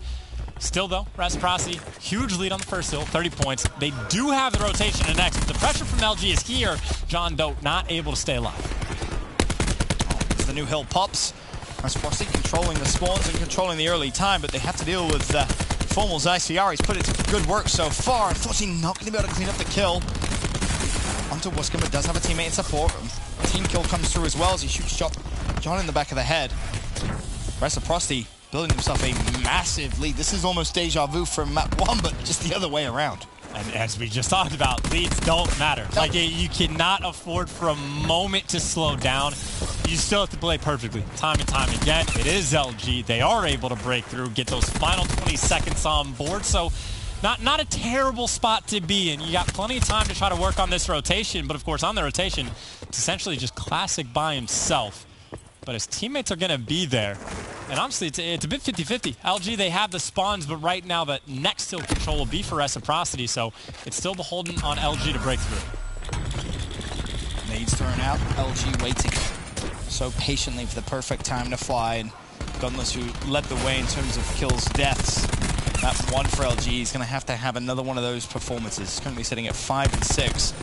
still, though, Reciprocity, huge lead on the first hill, 30 points. They do have the rotation in the next, but the pressure from LG is here. John Doe not able to stay alive.
As the new hill pops, Reciprocity controlling the spawns and controlling the early time, but they have to deal with Formal's ICR. He's put it to good work so far. Unfortunately, not going to be able to clean up the kill. Onto Wuskin, but does have a teammate in support. Team kill comes through as well as he shoots John in the back of the head. Reciprocity building himself a massive lead. This is almost deja vu from map 1, but just the other way around.
And as we just talked about, leads don't matter.
No.
Like, you cannot afford for a moment to slow down. You still have to play perfectly, time and time again. It is LG. They are able to break through, get those final 20 seconds on board. So not a terrible spot to be in. You got plenty of time to try to work on this rotation. But, of course, on the rotation, it's essentially just Classic by himself. But his teammates are going to be there. And honestly, it's a bit 50-50. LG, they have the spawns, but right now the next hill control will be for Reciprocity, so it's still beholden on LG to break through.
Nades thrown out, LG waiting so patiently for the perfect time to fly, and Gunless, who led the way in terms of kills, deaths. Map 1 for LG, he's going to have another one of those performances. Currently sitting at 5 and 6.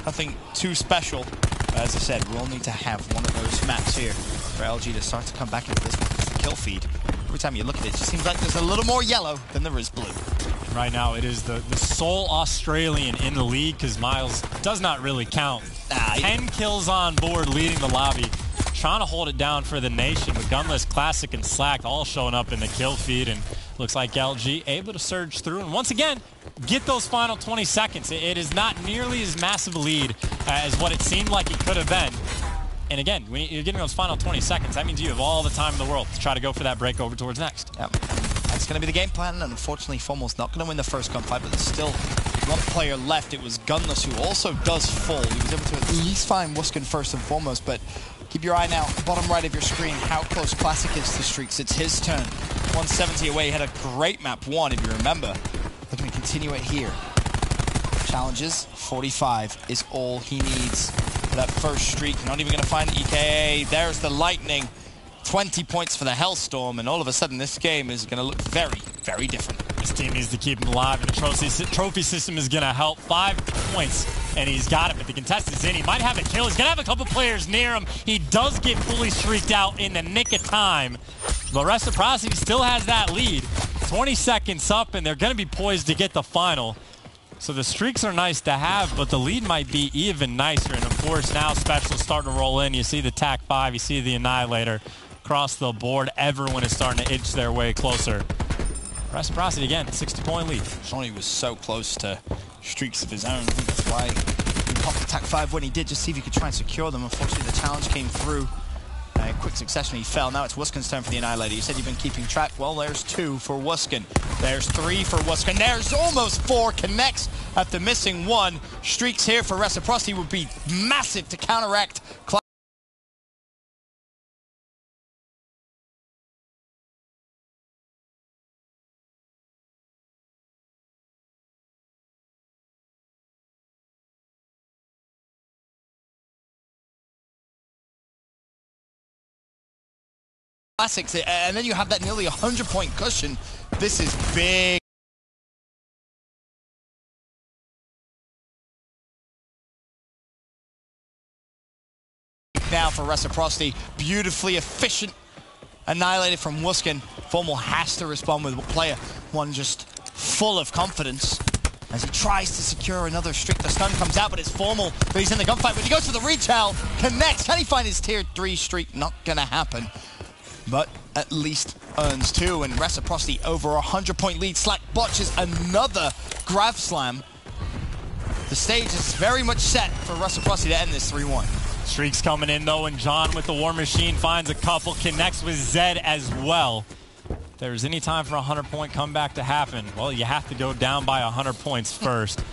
Nothing too special. As I said, we'll need to have one of those maps here for LG to start to come back into this kill feed. Every time you look at it, it just seems like there's a little more yellow than there is blue.
Right now, it is the sole Australian in the league, because Miles does not really count. 10 kills on board, leading the lobby. Trying to hold it down for the nation, with Gunless, Classic, and Slack all showing up in the kill feed, and looks like LG able to surge through, and once again, get those final 20 seconds. It is not nearly as massive a lead as what it seemed like it could have been. And again, when you're getting those final 20 seconds, that means you have all the time in the world to try to go for that break over towards next.
Yep. That's going to be the game plan, and unfortunately, Formal's not going to win the first gunfight, but there's still one player left. It was Gunless, who also does fall. He was able to at least find Wuskin first and foremost, but keep your eye now, bottom right of your screen, how close Classic is to Streaks. It's his turn. 170 away. He had a great map 1, if you remember. Looking to continue it here. Challenges, 45 is all he needs for that first streak. Not even going to find EKA. There's the Lightning. 20 points for the Hellstorm, and all of a sudden this game is going to look very, very different.
This team needs to keep him alive, and the trophy system is going to help. 5 points, and he's got it, but the contestant's in. He might have a kill. He's going to have a couple players near him. He does get fully streaked out in the nick of time, but Reciprocity still has that lead. 20 seconds up, and they're going to be poised to get the final. So the streaks are nice to have, but the lead might be even nicer. And of course, now specialists starting to roll in. You see the TAC 5, you see the Annihilator. Across the board, everyone is starting to inch their way closer. Reciprocity again, 60-point lead.
Shawnee was so close to streaks of his own. I think that's why he popped the TAC 5 when he did, just see if he could try and secure them. Unfortunately, the challenge came through. In quick succession, he fell. Now it's Wuskin's turn for the Annihilator. You said you've been keeping track. Well, there's 2 for Wuskin. There's 3 for Wuskin. There's almost 4. Connects after missing 1. Streaks here for Reciprocity would be massive to counteract Classics, and then you have that nearly 100-point cushion. This is big. for Reciprocity. Beautifully efficient annihilated from Wuskin. Formal has to respond with player one just full of confidence as he tries to secure another streak. The stun comes out, but it's Formal, but he's in the gunfight. When he goes for the retail, connects. Can he find his tier 3 streak? Not gonna happen, but at least earns 2, and Reciprocity over a 100-point lead. Slack botches another Grav Slam. The stage is very much set for Reciprocity to end this 3-1.
Streaks coming in though, and John with the War Machine finds a couple, connects with Zed as well. If there's any time for a 100-point comeback to happen, well, you have to go down by 100 points first.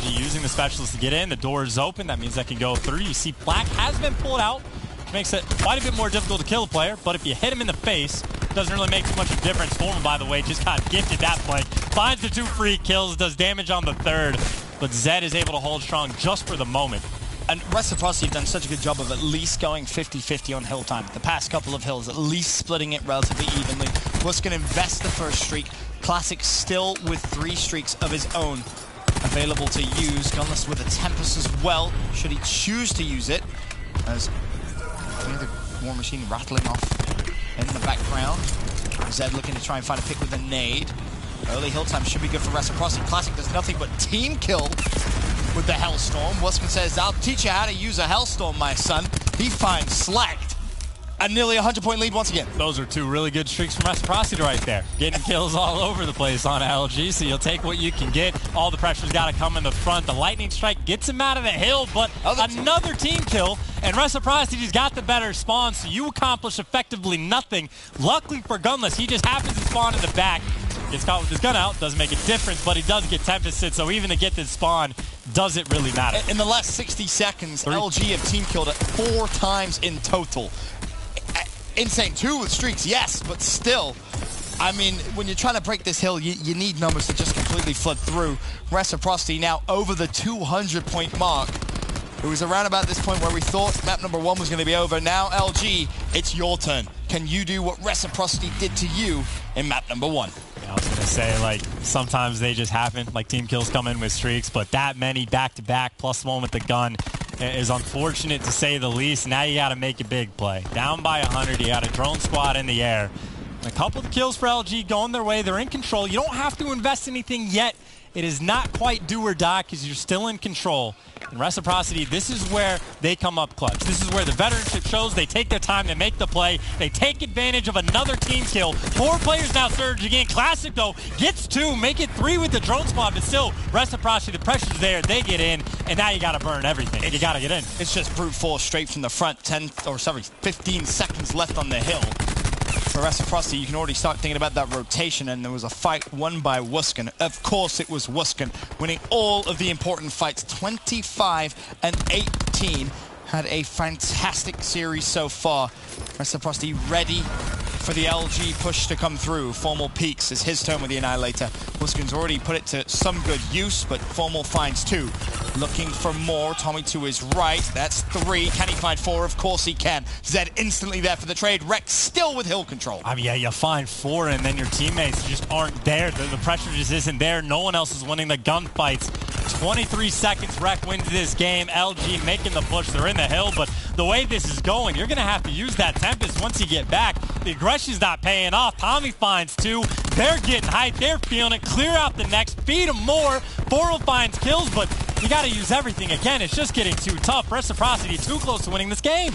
Using the specialist to get in, the door is open, that means that can go through. You see Black has been pulled out, which makes it quite a bit more difficult to kill a player, but if you hit him in the face, doesn't really make too much of a difference. Forman, by the way, just got gifted that play. Finds the 2 free kills, does damage on the 3rd, but Zed is able to hold strong just for the moment.
And Reciprocity have done such a good job of at least going 50-50 on hill time. The past couple of hills, at least splitting it relatively evenly. What's going to invest the first streak. Classic still with 3 streaks of his own available to use. Gunless with a Tempest as well, should he choose to use it. As the War Machine rattling off in the background. Zed looking to try and find a pick with a nade. Early hill time should be good for Reciprocity. Classic does nothing but team kill with the Hellstorm. Wuskin says, I'll teach you how to use a Hellstorm, my son. He finds Slacked. A nearly 100-point lead once again.
Those are 2 really good streaks from Reciprocity right there. Getting kills all over the place on LG, so you'll take what you can get. All the pressure's got to come in the front. The lightning strike gets him out of the hill, but another team kill, and Reciprocity's got the better spawn, so you accomplish effectively nothing. Luckily for Gunless, he just happens to spawn in the back. Gets caught with his gun out, doesn't make a difference, but he does get Tempested, so even to get this spawn, does it really matter?
In the last 60 seconds, LG have team killed it 4 times in total. Insane, 2 with streaks, yes, but still, I mean, when you're trying to break this hill, you need numbers to just completely flood through. Reciprocity now over the 200-point mark. It was around about this point where we thought map number 1 was going to be over. Now, LG, it's your turn. Can you do what Reciprocity did to you in map number 1?
I was going to say, like, sometimes they just happen, like team kills come in with streaks, but that many back-to-back plus 1 with the gun is unfortunate to say the least. Now you got to make a big play. Down by 100, you got a drone squad in the air. And a couple of kills for LG going their way. They're in control. You don't have to invest anything yet. It is not quite do or die because you're still in control. In Reciprocity, this is where they come up clutch. This is where the veteranship shows. They take their time, they make the play, they take advantage of another team kill. 4 players now surging in. Classic, though, gets 2, make it 3 with the drone squad, but still, Reciprocity, the pressure's there, they get in, and now you got to burn everything. You got to get in.
It's just brute force straight from the front. 15 seconds left on the hill. For Reciprocity, you can already start thinking about that rotation, and there was a fight won by Wuskin. Of course it was Wuskin, winning all of the important fights, 25 and 18. Had a fantastic series so far. Reciprocity ready for the LG push to come through. Formal peaks is his turn with the Annihilator. Wuskin's already put it to some good use, but Formal finds 2. Looking for more. Tommy to his right. That's 3. Can he find 4? Of course he can. Zed instantly there for the trade. Rex still with hill control.
I mean, yeah, you find 4 and then your teammates just aren't there. The pressure just isn't there. No one else is winning the gunfights. 23 seconds, Rec wins this game. LG making the push. They're in the hill, but the way this is going, you're going to have to use that Tempest once you get back. The aggression's not paying off. Tommy finds 2. They're getting hyped. They're feeling it. Clear out the next. Feed them more. Boral finds kills, but you got to use everything. Again, it's just getting too tough. Reciprocity too close to winning this game.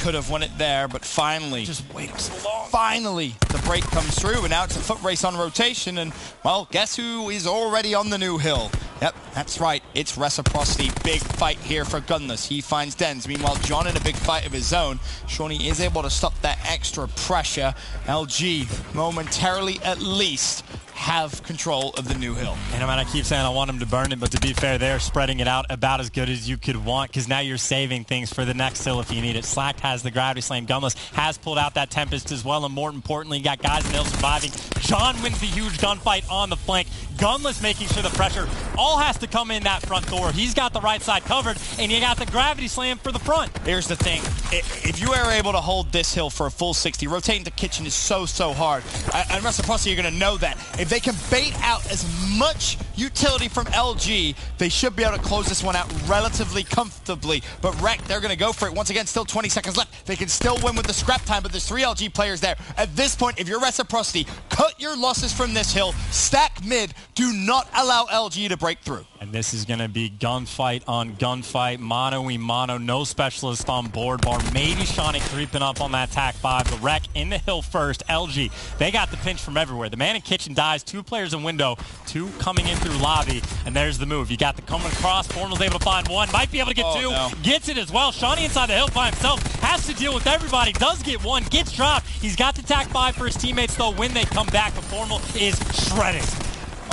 Could have won it there, but finally,
just waiting so long.
Finally, the break comes through, and now it's a foot race on rotation, and, well, guess who is already on the new hill? Yep, that's right, it's Reciprocity. Big fight here for Gunless. He finds Dens. Meanwhile, John in a big fight of his own. Shawnee is able to stop that extra pressure. LG, momentarily at least, have control of the new hill.
And I keep saying I want them to burn it, but to be fair, they're spreading it out about as good as you could want, because now you're saving things for the next hill if you need it. Slack has the Gravity Slam. Gunless has pulled out that Tempest as well, and more importantly, you got guys in the hill surviving. John wins the huge gunfight on the flank. Gunless making sure the pressure all has to come in that front door. He's got the right side covered, and you got the Gravity Slam for the front.
Here's the thing. If you are able to hold this hill for a full 60, rotating the kitchen is so hard. And Reciprocity, you're going to know that. If they can bait out as much utility from LG, they should be able to close this one out relatively comfortably. But Rec, they're going to go for it. Once again, still 20 seconds left. They can still win with the scrap time, but there's 3 LG players there. At this point, if you're Reciprocity, cut your losses from this hill, stack mid, do not allow LG to break through.
And this is going to be gunfight on gunfight, mano-y-mano, no specialist on board bar. Maybe Shawnee creeping up on that TAC 5, but Rec in the hill first. LG, they got the pinch from everywhere. The man in kitchen dies, 2 players in window, 2 coming in through lobby, and there's the move. You got the coming across, Formal's able to find 1, might be able to get 2,
no.
Gets it as well. Shawnee inside the hill by himself, has to deal with everybody, does get 1, gets dropped. He's got the TAC 5 for his teammates though when they come back, but Formal is shredded.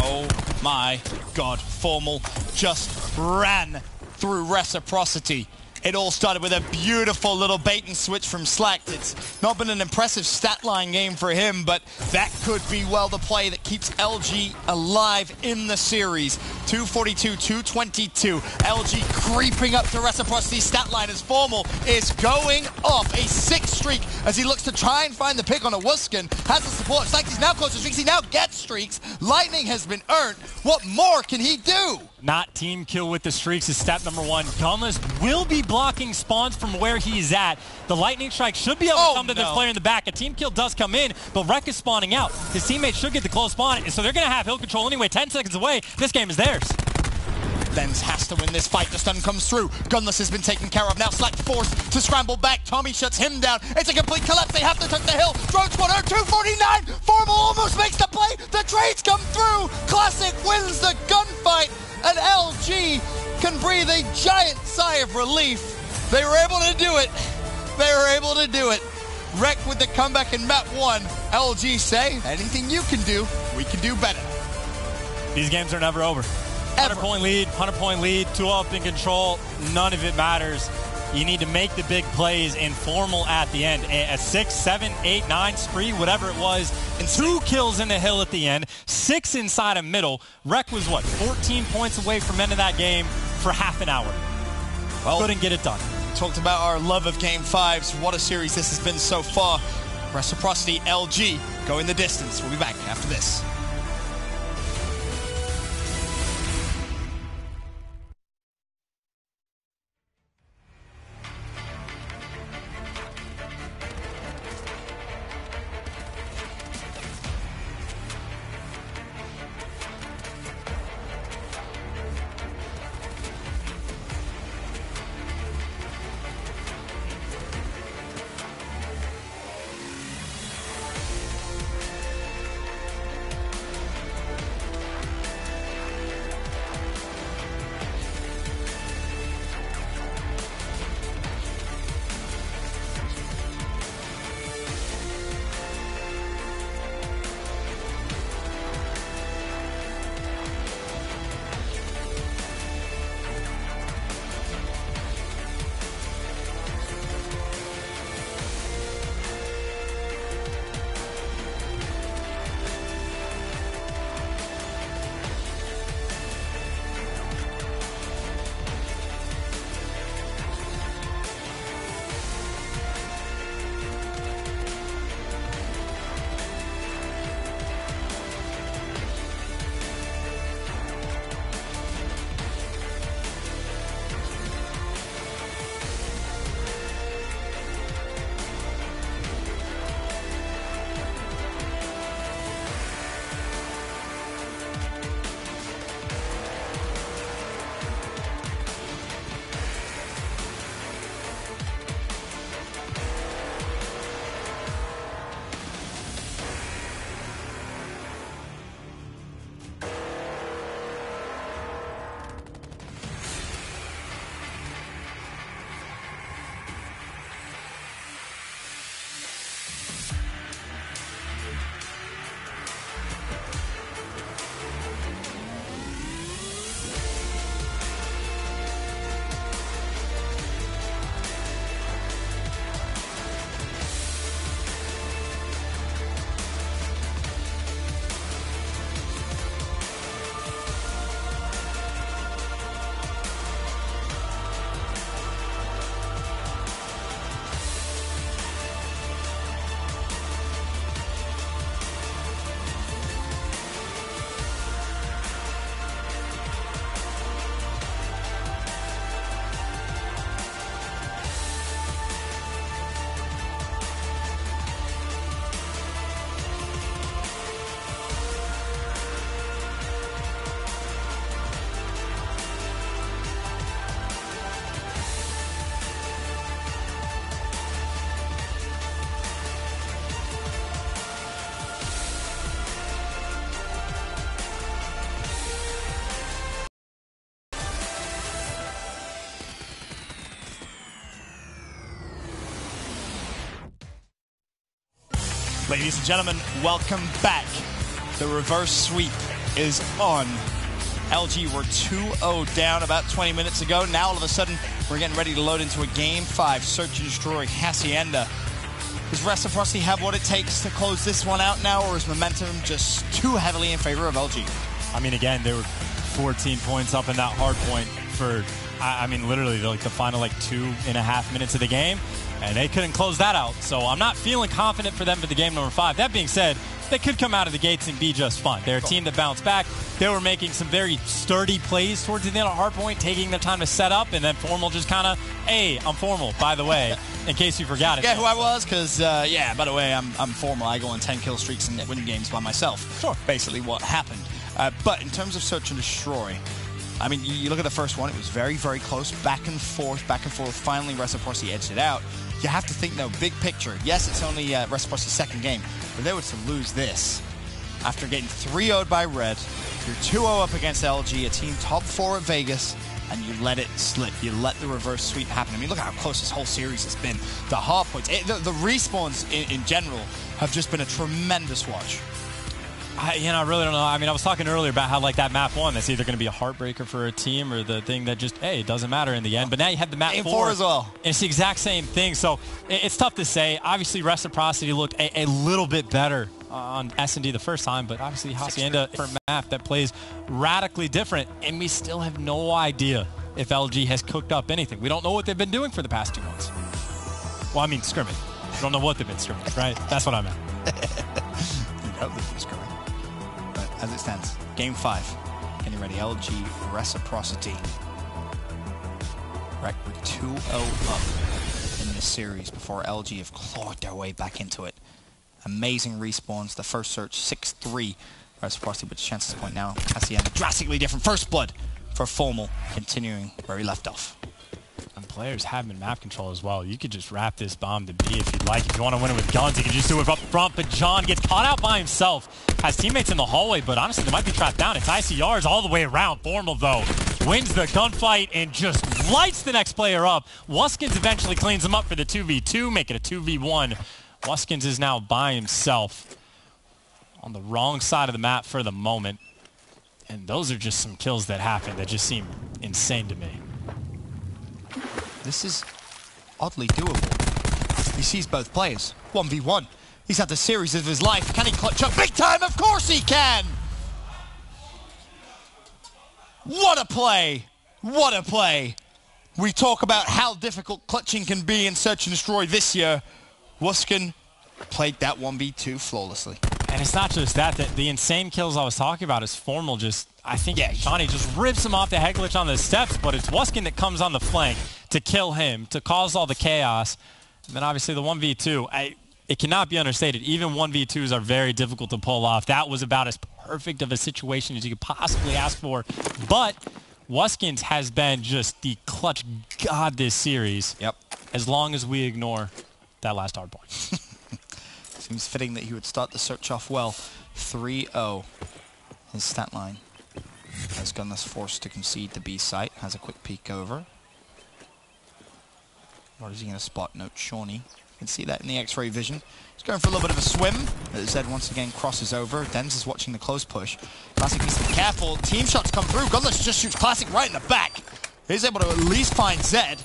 Oh my god, Formal just ran through Reciprocity. It all started with a beautiful little bait and switch from Slack. It's not been an impressive stat line game for him, but that could be well the play that keeps LG alive in the series. 242, 222. LG creeping up to Reciprocity's stat line as Formal is going off a 6 streak as he looks to try and find the pick on a Wuskin. Has the support. Slack, he's now close to streaks. He now gets streaks. Lightning has been earned. What more can he do?
Not team kill with the streaks is step number 1. Gunless will be blocking spawns from where he's at. The lightning strike should be able to come to this player in the back. A team kill does come in, but Rec is spawning out. His teammates should get the close spawn, so they're going to have hill control anyway. 10 seconds away. This game is theirs.
Lenz has to win this fight. The stun comes through. Gunless has been taken care of. Now Slack forced to scramble back. Tommy shuts him down. It's a complete collapse. They have to tuck the hill. Drone spawner, 249. Formal almost makes the play. The trades come through. Classic wins the gunfight. And LG can breathe a giant sigh of relief. They were able to do it. They were able to do it. Rec with the comeback in map 1. LG say, anything you can do, we can do better.
These games are never over. 100-point lead, 100-point lead, 2 up in control. None of it matters. You need to make the big plays and Formal at the end. A 6, 7, 8, 9 spree, whatever it was. And 2 kills in the hill at the end. 6 inside of middle. Rec was, what, 14 points away from ending that game for half an hour. Well, couldn't get it done.
Talked about our love of Game 5s. What a series this has been so far. Reciprocity, LG, going the distance. We'll be back after this. Ladies and gentlemen, welcome back. The reverse sweep is on. LG were 2-0 down about 20 minutes ago. Now all of a sudden, we're getting ready to load into a Game 5 Search and Destroy Hacienda. Does Reciprocity have what it takes to close this one out now, or is momentum just too heavily in favor of LG?
I mean, again, they were 14 points up in that hard point for, I mean, literally like the final 2.5 minutes of the game, and they couldn't close that out. So I'm not feeling confident for them for the game number 5. That being said, they could come out of the gates and be just fine. They're a team that bounced back. They were making some very sturdy plays towards the end of hard point, taking their time to set up, and then Formal just kind of, hey, I'm Formal, by the way, in case you forgot it.
Forget who I was? Because, yeah, by the way, I'm Formal. I go on 10 kill streaks and win games by myself.
Sure.
Basically what happened. But in terms of Search and Destroy, I mean, you look at the first one, it was very, very close, back and forth. Finally, Reciprocity edged it out. You have to think, though, big picture. Yes, it's only Reciprocity's second game, but they were to lose this after getting 3-0'd by Red. You're 2-0 up against LG, a team top 4 at Vegas, and you let it slip. You let the reverse sweep happen. I mean, look how close this whole series has been. The hard points, the respawns in general have just been a tremendous watch.
I really don't know. I mean, I was talking earlier about how, that map 1, that's either going to be a heartbreaker for a team or the thing that just, hey, it doesn't matter in the end. But now you have the map 4
as well.
And it's the exact same thing. So it's tough to say. Obviously, Reciprocity looked a little bit better on S&D the first time, but obviously Hacienda, a different map that plays radically different. And we still have no idea if LG has cooked up anything. We don't know what they've been doing for the past 2 months. Well, I mean, scrimming. We don't know what they've been scrimming, right? That's what I meant.
You know they've been scrimming. As it stands, Game 5, getting ready, LG Reciprocity. Record 2-0 up in this series before LG have clawed their way back into it. Amazing respawns. The first search, 6-3 Reciprocity, but chances point now. Hacienda, drastically different. First blood for Formal, continuing where he left off.
And players have been map control as well. You could just wrap this bomb to B if you'd like. If you want to win it with guns, you can just do it up front. But John gets caught out by himself. Has teammates in the hallway, but honestly, they might be trapped down. It's ICRs all the way around. Formal, though, wins the gunfight and just lights the next player up. Wuskins eventually cleans him up for the 2v2, make it a 2v1. Wuskins is now by himself on the wrong side of the map for the moment. And those are just some kills that happen that just seem insane to me.
This is oddly doable. He sees both players. 1v1. He's had the series of his life. Can he clutch up big time? Of course he can! What a play! What a play! We talk about how difficult clutching can be in Search and Destroy this year. Wuskin played that 1v2 flawlessly.
And it's not just that. The insane kills I was talking about is Formal just, I think Johnny just rips him off the head glitch on the steps, but it's Wuskin that comes on the flank to kill him, to cause all the chaos. And then obviously the 1v2, it cannot be understated. Even 1v2s are very difficult to pull off. That was about as perfect of a situation as you could possibly ask for. But Wuskins has been just the clutch god this series.
Yep.
As long as we ignore that last hard point.
Seems fitting that he would start the search off well. 3-0. His stat line. As Gunless forced to concede the B site. Has a quick peek over. Or is he going to spot? Note Shawnee. You can see that in the X-ray vision. He's going for a little bit of a swim. Zed once again crosses over. Denz is watching the close push. Classic needs to be careful. Team shots come through. Gunless just shoots Classic right in the back. He's able to at least find Zed.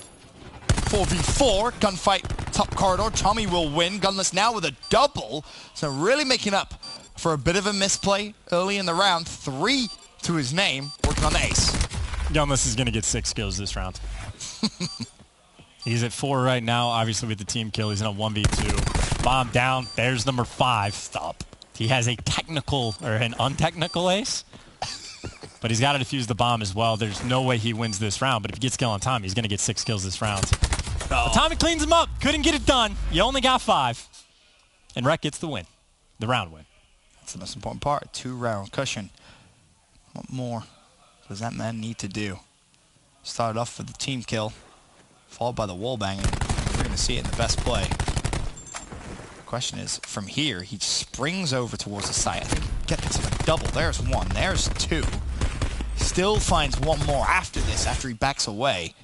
4v4. Gunfight top corridor. Tommy will win. Gunless now with a double. So really making up for a bit of a misplay early in the round. 3 to his name. Working on the ace.
Gunless is going to get 6 kills this round. He's at 4 right now, obviously with the team kill. He's in a 1v2. Bomb down. There's number 5. Stop. He has a technical, or an untechnical ace. But he's got to defuse the bomb as well. There's no way he wins this round. But if he gets kill on Tommy, he's going to get 6 kills this round. But Tommy cleans him up. Couldn't get it done. You only got 5. And Rec gets the win. The round win.
That's the most important part. 2-round cushion. What more does that man need to do? Started off with the team kill. Followed by the wall banging. We're going to see it in the best play. The question is, from here, he springs over towards the site. I think he gets to a double. There's 1. There's 2. Still finds 1 more after this, after he backs away.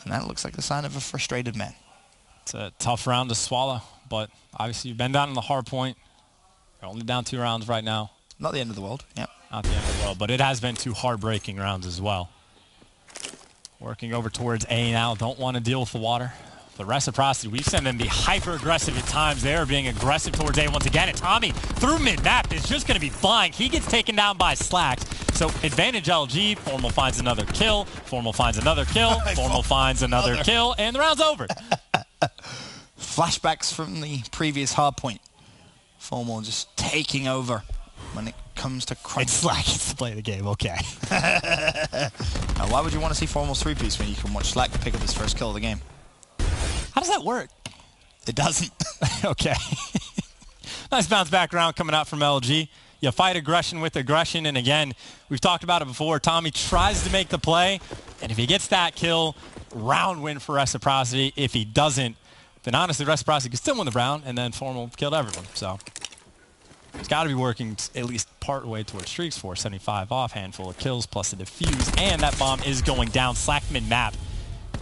And that looks like the sign of a frustrated man.
It's a tough round to swallow. but obviously you've been down in the hard point. You're only down 2 rounds right now.
Not the end of the world. Yep.
Not the end of the world, but it has been 2 heartbreaking rounds as well. Working over towards A now. Don't want to deal with the water. The Reciprocity, we've seen them be hyper-aggressive at times. They are being aggressive towards A once again. And Tommy, through mid-map, is just going to be flying. He gets taken down by Slacks. So advantage LG. Formal finds another kill. Formal finds another kill. Formal finds another kill. And the round's over.
Flashbacks from the previous hard point. Formal just taking over when it comes to crunch.
It's Slack gets to play the game, okay.
Now, why would you want to see Formal's 3-piece when you can watch Slack pick up his first kill of the game?
How does that work?
It doesn't.
Okay. Nice bounce back round coming out from LG. You fight aggression with aggression, and again, we've talked about it before. Tommy tries to make the play, and if he gets that kill, round win for Reciprocity. If he doesn't, then honestly, Reciprocity could still win the round, and then Formal killed everyone. So he's got to be working at least part way towards streaks. 475 off, handful of kills plus a defuse, and that bomb is going down. Slack mid-map.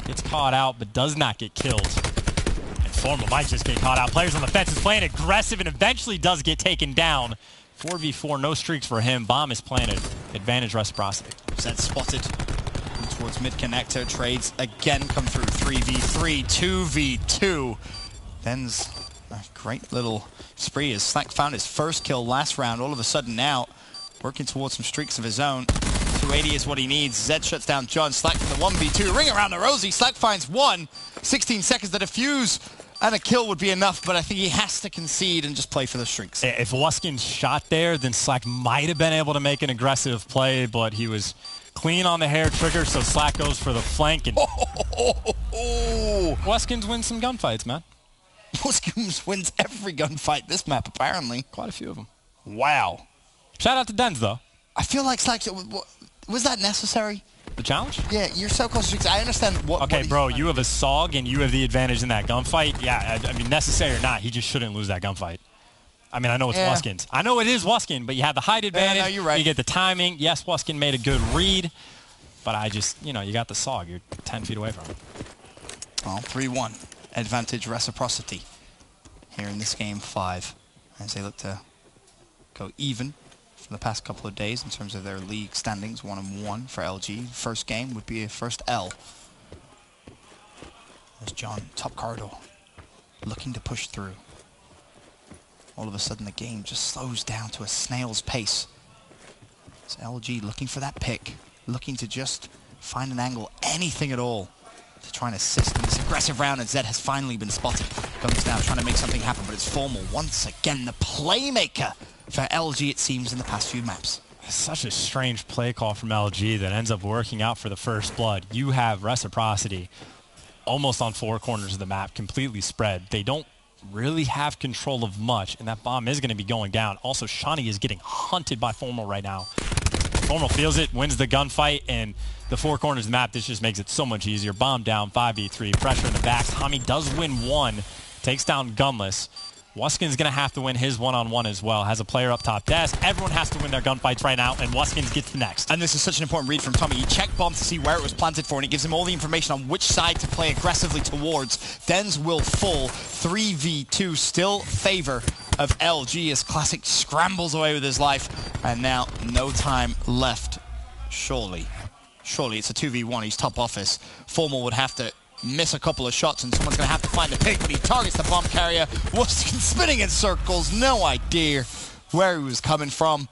Gets caught out, but does not get killed. And Formal might just get caught out. Players on the fence is playing aggressive and eventually does get taken down. 4v4, no streaks for him. Bomb is planted. Advantage Reciprocity.
Zed spotted towards mid-connector. Trades again come through. 3v3, 2v2. Then's a great little spree as Slack found his first kill last round. All of a sudden now, working towards some streaks of his own. 280 is what he needs. Zed shuts down John. Slack from the 1v2. Ring around the rosy. Slack finds 1. 16 seconds to defuse. And a kill would be enough, but I think he has to concede and just play for the streaks.
If Luskin shot there, then Slack might have been able to make an aggressive play, but he was clean on the hair trigger, so Slack goes for the flank. And Wuskins wins some gunfights, man.
Wuskins wins every gunfight this map, apparently.
Quite a few of them.
Wow.
Shout out to Dens, though.
I feel like Slack... Was that necessary?
The challenge?
Yeah, you're so close to streaks. I understand what...
Okay, bro, you have a SOG and you have the advantage in that gunfight. Yeah, I mean, necessary or not, he just shouldn't lose that gunfight. I mean, I know it's Wuskins. I know it is Wuskin, but you have the height advantage.
Yeah, no, you're right.
You get the timing. Yes, Wuskin made a good read, but I just, you got the SOG. You're 10 feet away from him.
Well, 3-1. Advantage Reciprocity here in this game 5 as they look to go even for the past couple of days in terms of their league standings. 1-1 for LG. First game would be a first L. There's John, top corridor, looking to push through. All of a sudden the game just slows down to a snail's pace. It's LG looking for that pick, looking to just find an angle, anything at all, to try and assist in this aggressive round, and Zed has finally been spotted. Comes down, trying to make something happen, but it's Formal once again, the playmaker for LG, it seems, in the past few maps.
Such a strange play call from LG that ends up working out for the first blood. You have Reciprocity almost on 4 corners of the map, completely spread. They don't really have control of much, and that bomb is going to be going down. Also, Shawnee is getting hunted by Formal right now. Formal feels it, wins the gunfight, and the 4 corners of the map, this just makes it so much easier. Bomb down, 5v3, pressure in the back. Tommy does win 1, takes down Gunless. Wuskin's going to have to win his one-on-one as well. Has a player up top desk. Everyone has to win their gunfights right now, and Wuskins gets the next.
And this is such an important read from Tommy. He checked bomb to see where it was planted for, and it gives him all the information on which side to play aggressively towards. Dens will fall. 3v2 still favor of LG as Classic scrambles away with his life. And now no time left. Surely it's a 2v1. He's top office. Formal would have to miss a couple of shots, and someone's going to have to find the pick, but he targets the bomb carrier. Wuskin spinning in circles, no idea where he was coming from.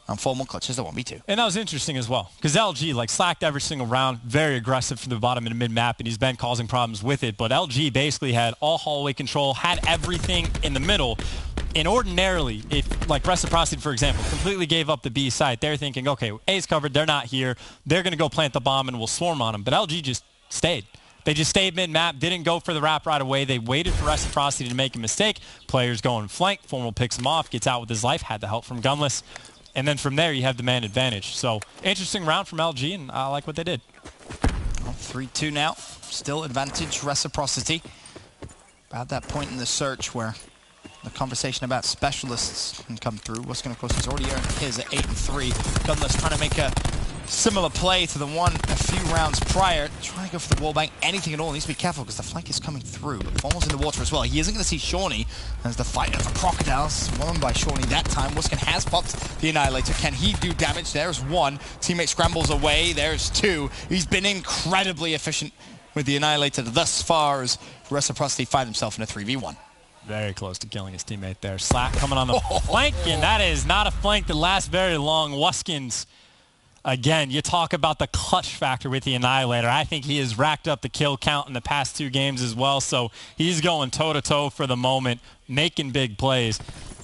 And Formal clutches the 1v2.
And that was interesting as well, because LG slacked every single round, very aggressive from the bottom and mid-map, and he's been causing problems with it. But LG basically had all hallway control, had everything in the middle. And ordinarily, if, Reciprocity, for example, completely gave up the B site, they're thinking, okay, A's covered, they're not here. They're going to go plant the bomb, and we'll swarm on them. But LG just stayed. They just stayed mid-map, didn't go for the wrap right away. They waited for Reciprocity to make a mistake. Players go in flank. Formal picks him off, gets out with his life, had the help from Gunless. And then from there, you have the man advantage. So, interesting round from LG, and I like what they did.
3-2 now. Still advantage Reciprocity. About that point in the search where the conversation about specialists can come through. Wuskin, of course, has already earned his at 8-3. Gunless trying to make a Similar play to the one a few rounds prior. Trying to go for the wallbang, anything at all. Needs to be careful because the flank is coming through. But Formal's in the water as well. He isn't going to see Shawnee as the fight of the Crocodiles. Won by Shawnee that time. Wuskin has popped the Annihilator. Can he do damage? There's one. Teammate scrambles away. There's two. He's been incredibly efficient with the Annihilator thus far as Reciprocity find himself in a 3v1.
Very close to killing his teammate there. Slack coming on the flank, and that is not a flank that lasts very long. Wuskins, again, you talk about the clutch factor with the Annihilator. I think he has racked up the kill count in the past 2 games as well, so he's going toe-to-toe for the moment, making big plays.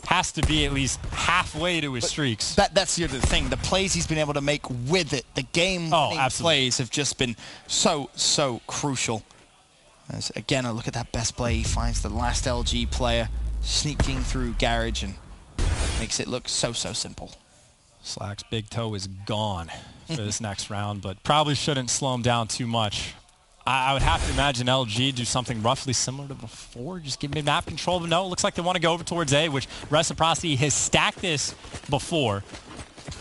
Has to be at least halfway to his streaks.
That's the other thing. The plays he's been able to make with it, the game-winning plays have just been so crucial. As, again, a look at that best play. He finds the last LG player sneaking through Garage and makes it look so simple.
Slack's big toe is gone for this next round, but probably shouldn't slow him down too much. I would have to imagine LG do something roughly similar to before, just give mid-map control, but no, it looks like they want to go over towards A, which Reciprocity has stacked this before,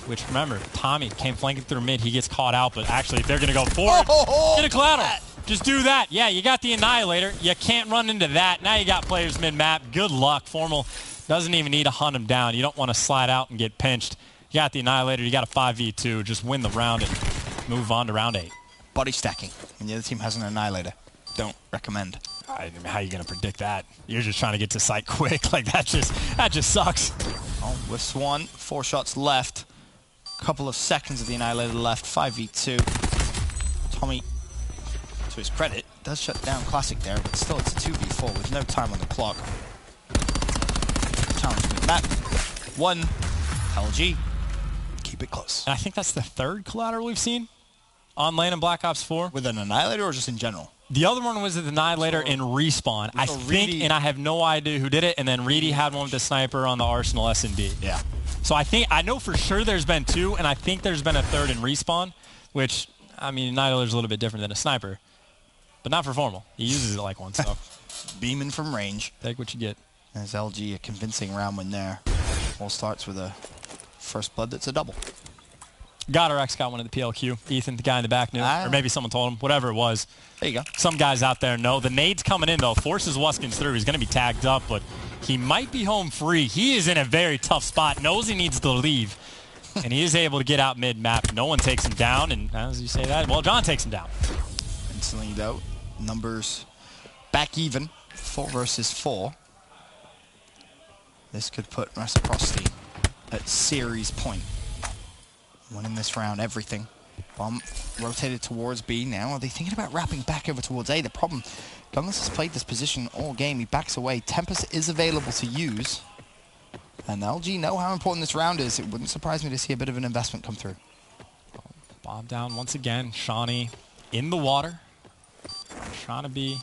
which, remember, Tommy came flanking through mid, he gets caught out, but actually, if they're going to go forward, get a collateral. Just do that. Yeah, you got the Annihilator. You can't run into that. Now you got players mid-map. Good luck. Formal doesn't even need to hunt him down. You don't want to slide out and get pinched. You got the Annihilator. You got a 5v2. Just win the round and move on to round 8.
Body stacking. And the other team has an Annihilator. Don't recommend.
I mean, how are you going to predict that? You're just trying to get to site quick. Like, that just sucks.
Oh, with Swan, 4 shots left. Couple of seconds of the Annihilator left. 5v2. Tommy, to his credit, does shut down Classic there, but still it's a 2v4 with no time on the clock. Challenge with Matt. 1, LG. Keep it close.
And I think that's the 3rd collateral we've seen on lane in Black Ops 4.
With an Annihilator or just in general?
The other one was the Annihilator in Respawn. I think, and I have no idea who did it, and then Reedy had one with the sniper on the Arsenal S&D.
Yeah.
So I know for sure there's been 2, and I think there's been a 3rd in Respawn, which, I mean, Annihilator's a little bit different than a sniper. But not for Formal. He uses it like one, so.
Beaming from range.
Take what you get.
As LG, a convincing round win there. All starts with a first blood that's a double.
X got one at the PLQ. Ethan, the guy in the back, knew. Or maybe someone told him. Whatever it was.
There you go.
Some guys out there know. The nade's coming in, though. Forces Wuskins through. He's going to be tagged up, but he might be home free. He is in a very tough spot. Knows he needs to leave. And he is able to get out mid-map. No one takes him down. And as you say that, well, John takes him down.
Instantly, though, numbers back even. 4 versus 4. This could put Reciprocity at series point. Winning this round, everything. Bomb rotated towards B now. Are they thinking about wrapping back over towards A? The problem, Gunless has played this position all game. He backs away. Tempest is available to use. And LG know how important this round is. It wouldn't surprise me to see a bit of an investment come through.
Bomb down once again. Shawnee in the water. Trying to be...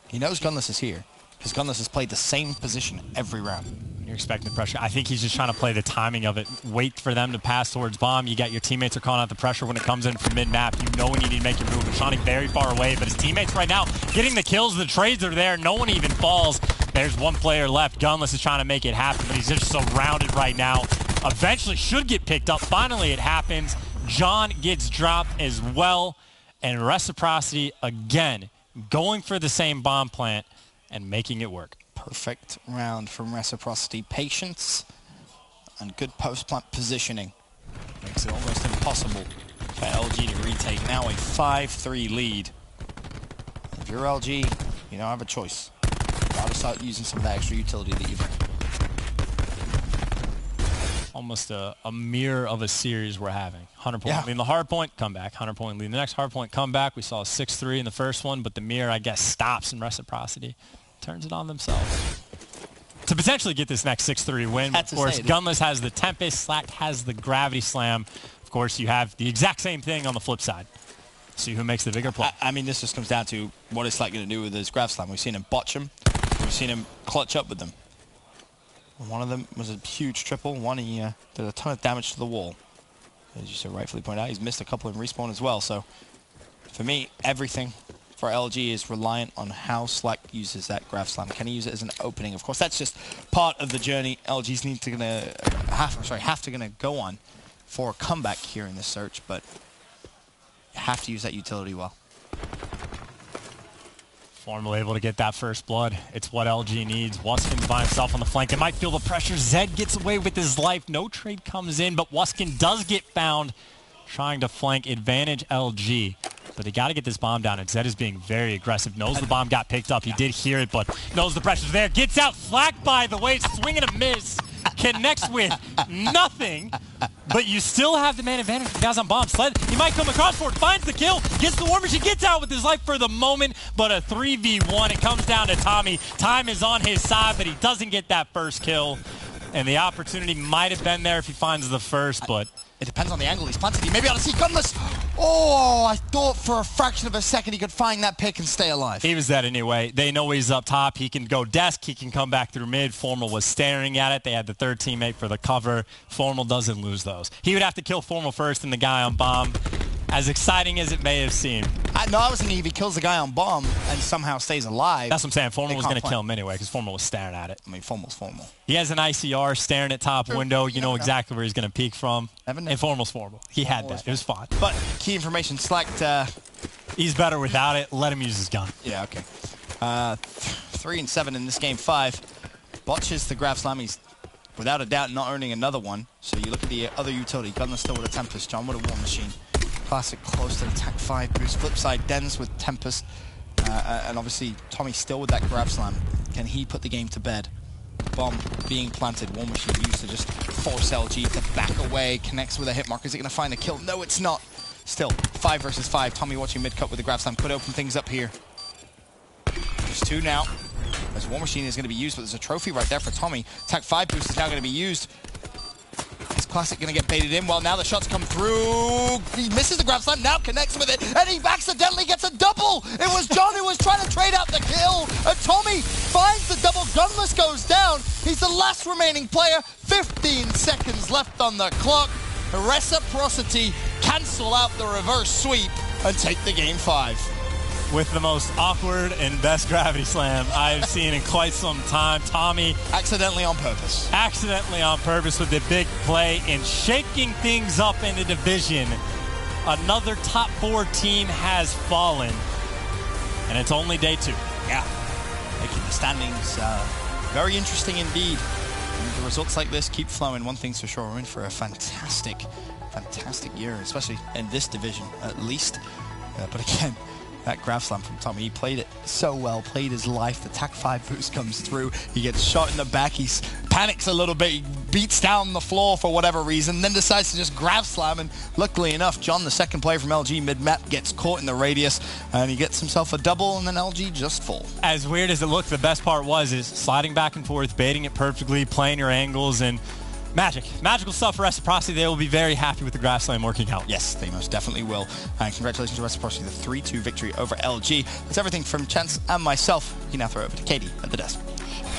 He knows Gunless is here, because Gunless has played the same position every round.
You're expecting the pressure. I think he's just trying to play the timing of it. Wait for them to pass towards bomb. You got your teammates are calling out the pressure when it comes in from mid-map. You know when you need to make your move. And Shawnee very far away, but his teammates right now getting the kills. The trades are there. No one even falls. There's one player left. Gunless is trying to make it happen, but he's just surrounded right now. Eventually should get picked up. Finally it happens. John gets dropped as well. And Reciprocity, again, going for the same bomb plant and making it work.
Perfect round from Reciprocity. Patience and good post-plant positioning. Makes it almost impossible for LG to retake. Now a 5-3 lead. If you're LG, you don't have a choice. You gotta start using some of that extra utility that you've earned.
Almost a mirror of a series we're having. 100-point lead in the hard point, comeback. 100-point lead in the next hard point, comeback. We saw a 6-3 in the first one, but the mirror, I guess, stops in Reciprocity. Turns it on themselves. To potentially get this next 6-3 win, of course, Gunless has the Tempest, Slack has the Gravity Slam. Of course, you have the exact same thing on the flip side. See who makes the bigger play.
I mean, this just comes down to what is Slack going to do with his Grav Slam. We've seen him botch them. We've seen him clutch up with them. One of them was a huge triple. One, he did a ton of damage to the wall. As you so rightfully pointed out, he's missed a couple in respawn as well. So, for me, everything for LG is reliant on how Slack uses that Grav Slam. Can he use it as an opening? Of course, that's just part of the journey LG's have to go on for a comeback here in this search. But have to use that utility well.
Formal able to get that first blood. It's what LG needs. Wuskin's by himself on the flank. They might feel the pressure. Zed gets away with his life. No trade comes in, but Wuskin does get found trying to flank. Advantage LG. But they got to get this bomb down, and Zed is being very aggressive. Knows the bomb got picked up. He did hear it, but knows the pressure's there. Gets out. Flak, by the way. Swing and a miss. Connects with nothing. But you still have the man advantage. The guy's on bomb. Sled, he might come across for it. Finds the kill. Gets the War Machine. Gets out with his life for the moment. But a 3v1. It comes down to Tommy. Time is on his side, but he doesn't get that first kill. And the opportunity might have been there if he finds the first, but...
It depends on the angle he's planted. He may be able to see Gunless. Oh, I thought for a fraction of a second he could find that pick and stay alive.
He was dead anyway. They know he's up top. He can go desk. He can come back through mid. Formal was staring at it. They had the third teammate for the cover. Formal doesn't lose those. He would have to kill Formal first and the guy on bomb. As exciting as it may have seemed.
No, I was thinking if he kills the guy on bomb and somehow stays alive.
That's what I'm saying. Formal was going to kill him anyway because Formal was staring at it.
I mean, Formal's Formal.
He has an ICR staring at top window. You know exactly where he's going to peek from. And Formal's Formal. He had that. It was fine.
But key information select.
He's better without it. Let him use his gun.
Yeah, okay. 3 and 7 in this game 5. Botches the grab slam. He's without a doubt not earning another one. So you look at the other utility. Gunless still with a Tempest. John with a War Machine. Classic close to the attack 5 boost. Flip side, Dens with Tempest. And obviously, Tommy still with that grab slam. Can he put the game to bed? Bomb being planted. War Machine used to just force LG to back away. Connects with a hit mark. Is it going to find a kill? No, it's not. Still, 5 versus 5. Tommy watching mid-cut with the grab slam. Could open things up here. There's 2 now. As War Machine is going to be used, but there's a trophy right there for Tommy. Attack 5 boost is now going to be used. Is Classic going to get baited in? Well, now the shots come through. He misses the grab slam, now connects with it, and he accidentally gets a double. It was John who was trying to trade out the kill, and Tommy finds the double. Gunless goes down. He's the last remaining player. 15 seconds left on the clock. Reciprocity cancel out the reverse sweep and take the game 5.
With the most awkward and best gravity slam I've seen in quite some time. Tommy.
Accidentally on purpose.
Accidentally on purpose with the big play and shaking things up in the division. Another top 4 team has fallen. And it's only day 2.
Yeah. Making the standings very interesting indeed. And the results like this keep flowing. One thing's for sure, we're in for a fantastic year, especially in this division at least. But again, that grab slam from Tommy, he played it so well, played his life. The attack 5 boost comes through. He gets shot in the back. He panics a little bit. He beats down the floor for whatever reason, then decides to just grab slam. And luckily enough, John, the second player from LG mid-map, gets caught in the radius, and he gets himself a double, and then LG just full.
As weird as it looked, the best part is sliding back and forth, baiting it perfectly, playing your angles, and magical stuff for Reciprocity. They will be very happy with the grab slam working out.
Yes, they most definitely will. And congratulations to Reciprocity, the 3-2 victory over LG. That's everything from Chance and myself. You can now throw it over to Katie at the desk.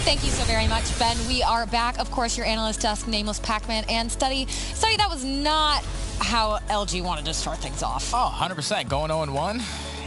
Thank you so very much, Ben. We are back. Of course, your analyst desk, Nameless Pac-Man, and Study. Study, that was not how LG wanted to start things off.
Oh, 100%. Going 0-1.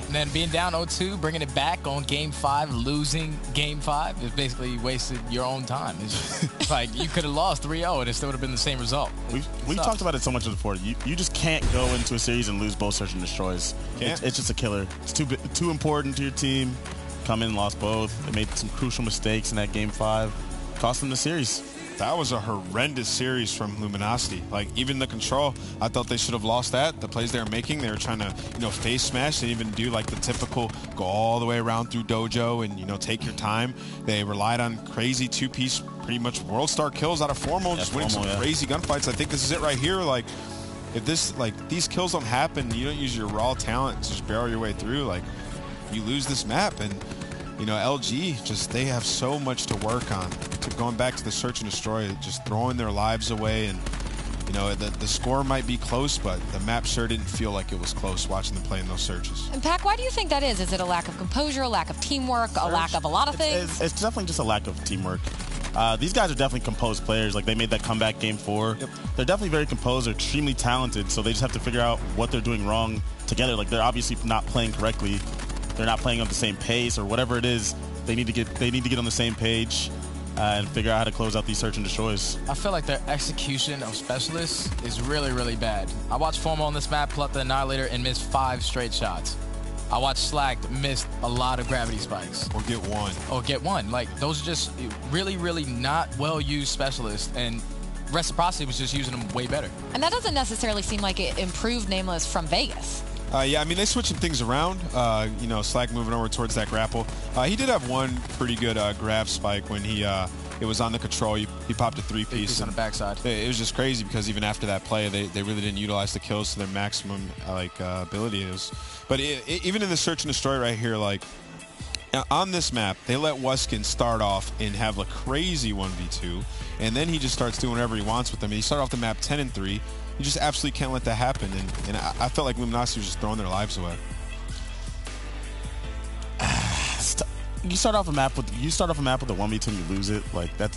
And then being down 0-2, bringing it back on Game 5, losing Game 5, is basically wasted your own time. It's like you could have lost 3-0 and it still would have been the same result.
We've talked about it so much before. You just can't go into a series and lose both search and destroys. It's just a killer. It's too important to your team. Come in, lost both. They made some crucial mistakes in that Game 5. Cost them the series.
That was a horrendous series from Luminosity. Like, even the control, I thought they should have lost that. The plays they were making, they were trying to, face smash. They didn't even do, like, the typical go all the way around through dojo and, take your time. They relied on crazy two-piece, pretty much world star kills out of Formal, just winning some crazy gunfights. I think this is it right here. Like, if these kills don't happen, you don't use your raw talent to just barrel your way through, like, you lose this map. And LG, they have so much to work on. Going back to the search and destroy, just throwing their lives away, and the score might be close, but the map sure didn't feel like it was close watching them play in those searches.
And Pac, why do you think that is? Is it a lack of composure, a lack of teamwork, a lack of a lot of things?
It's definitely just a lack of teamwork. These guys are definitely composed players. Like, they made that comeback Game 4. Yep. They're definitely very composed. They're extremely talented, so they just have to figure out what they're doing wrong together. Like, they're obviously not playing correctly. They're not playing on the same pace or whatever it is. They need to get on the same page. and figure out how to close out these search and destroys.
I feel like their execution of specialists is really, really bad. I watched Formal on this map pull up the Annihilator and miss 5 straight shots. I watched Slacked missed a lot of gravity spikes.
Or get one.
Like, those are just really, really not well-used specialists, and Reciprocity was just using them way better.
And that doesn't necessarily seem like it improved Nameless from Vegas.
Yeah, I mean, they switched some things around. You know, Slack moving over towards that grapple. He did have one pretty good grab spike when it was on the control. He popped a 3-piece
on the backside.
It was just crazy because even after that play, they really didn't utilize the kills to their maximum ability. But even in the search and destroy right here, like on this map, they let Wuskin start off and have a crazy 1v2, and then he just starts doing whatever he wants with them. He started off the map 10-3. You just absolutely can't let that happen, and I felt like Luminosity was just throwing their lives away.
You start off a map with a 1v2 and you lose it. Like that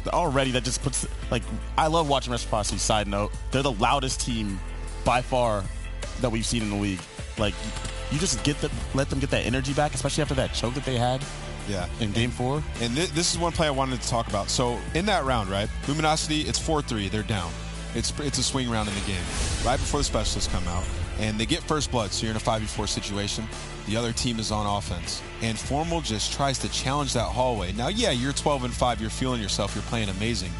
just puts, like, I love watching Reciprocity. Side note, they're the loudest team by far that we've seen in the league. Like, you just let them get that energy back, especially after that choke that they had.
Yeah.
In Game 4.
And this is one play I wanted to talk about. So in that round, right, Luminosity, it's 4-3. They're down. It's a swing round in the game. Right before the specialists come out, and they get first blood, so you're in a 5v4 situation. The other team is on offense, and Formal just tries to challenge that hallway. Now, yeah, you're 12-5, you're feeling yourself, you're playing amazing.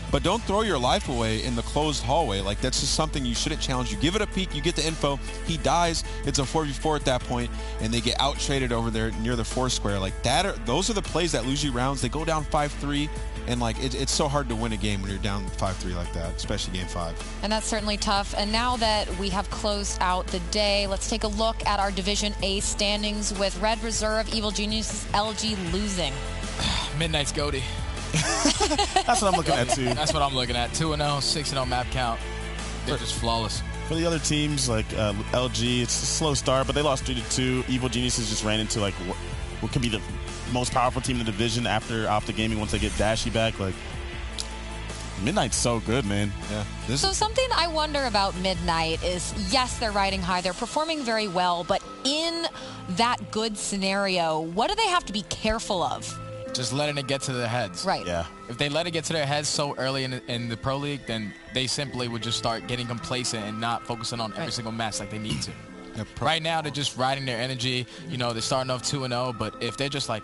But don't throw your life away in the closed hallway. Like, that's just something you shouldn't challenge. You give it a peek, you get the info, he dies, it's a 4v4 at that point, and they get out-traded over there near the 4 square. Like, those are the plays that lose you rounds. They go down 5-3, and, like, it's so hard to win a game when you're down 5-3 like that, especially Game 5.
And that's certainly tough. And now that we have closed out the day, let's take a look at our Division A standings with Red Reserve, Evil Geniuses, LG losing.
Midnight's Goaty.
That's what I'm looking at, too.
That's what I'm looking at. 2-0, 6-0 map count. They're just flawless.
For the other teams, like LG, it's a slow start, but they lost 3-2. Evil Geniuses just ran into, like, what could be the most powerful team in the division after Optic Gaming once they get Dashy back. Like, Midnight's so good, man.
Yeah.
So something I wonder about Midnight is, yes, they're riding high. They're performing very well. But in that good scenario, what do they have to be careful of?
Just letting it get to their heads.
Right.
Yeah.
If they let it get to their heads so early in the Pro League, then they simply would just start getting complacent and not focusing on every single match like they need to. Right now, they're just riding their energy. You know, they're starting off 2-0, but if they're just like,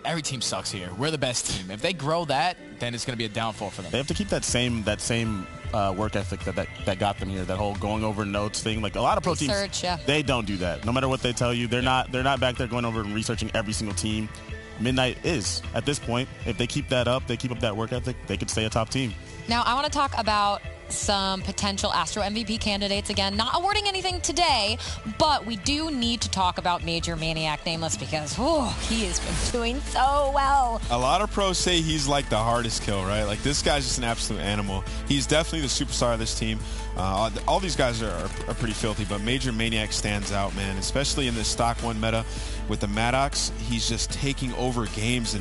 every team sucks here, we're the best team. If they grow that, then it's going to be a downfall for them.
They have to keep that same work ethic that got them here. That whole going over notes thing. Like, a lot of pro teams, they don't do that. No matter what they tell you, they're not back there going over and researching every single team. Midnight is, at this point. If they keep that up, they keep up that work ethic, they could stay a top team.
Now, I want to talk about some potential Astro MVP candidates again. Not awarding anything today, but we do need to talk about Major Maniac Nameless because he has been doing so well.
A lot of pros say he's like the hardest kill, right? Like, this guy's just an absolute animal. He's definitely the superstar of this team. All these guys are pretty filthy, but Major Maniac stands out, man, especially in this stock 1 meta with the Maddox. He's just taking over games,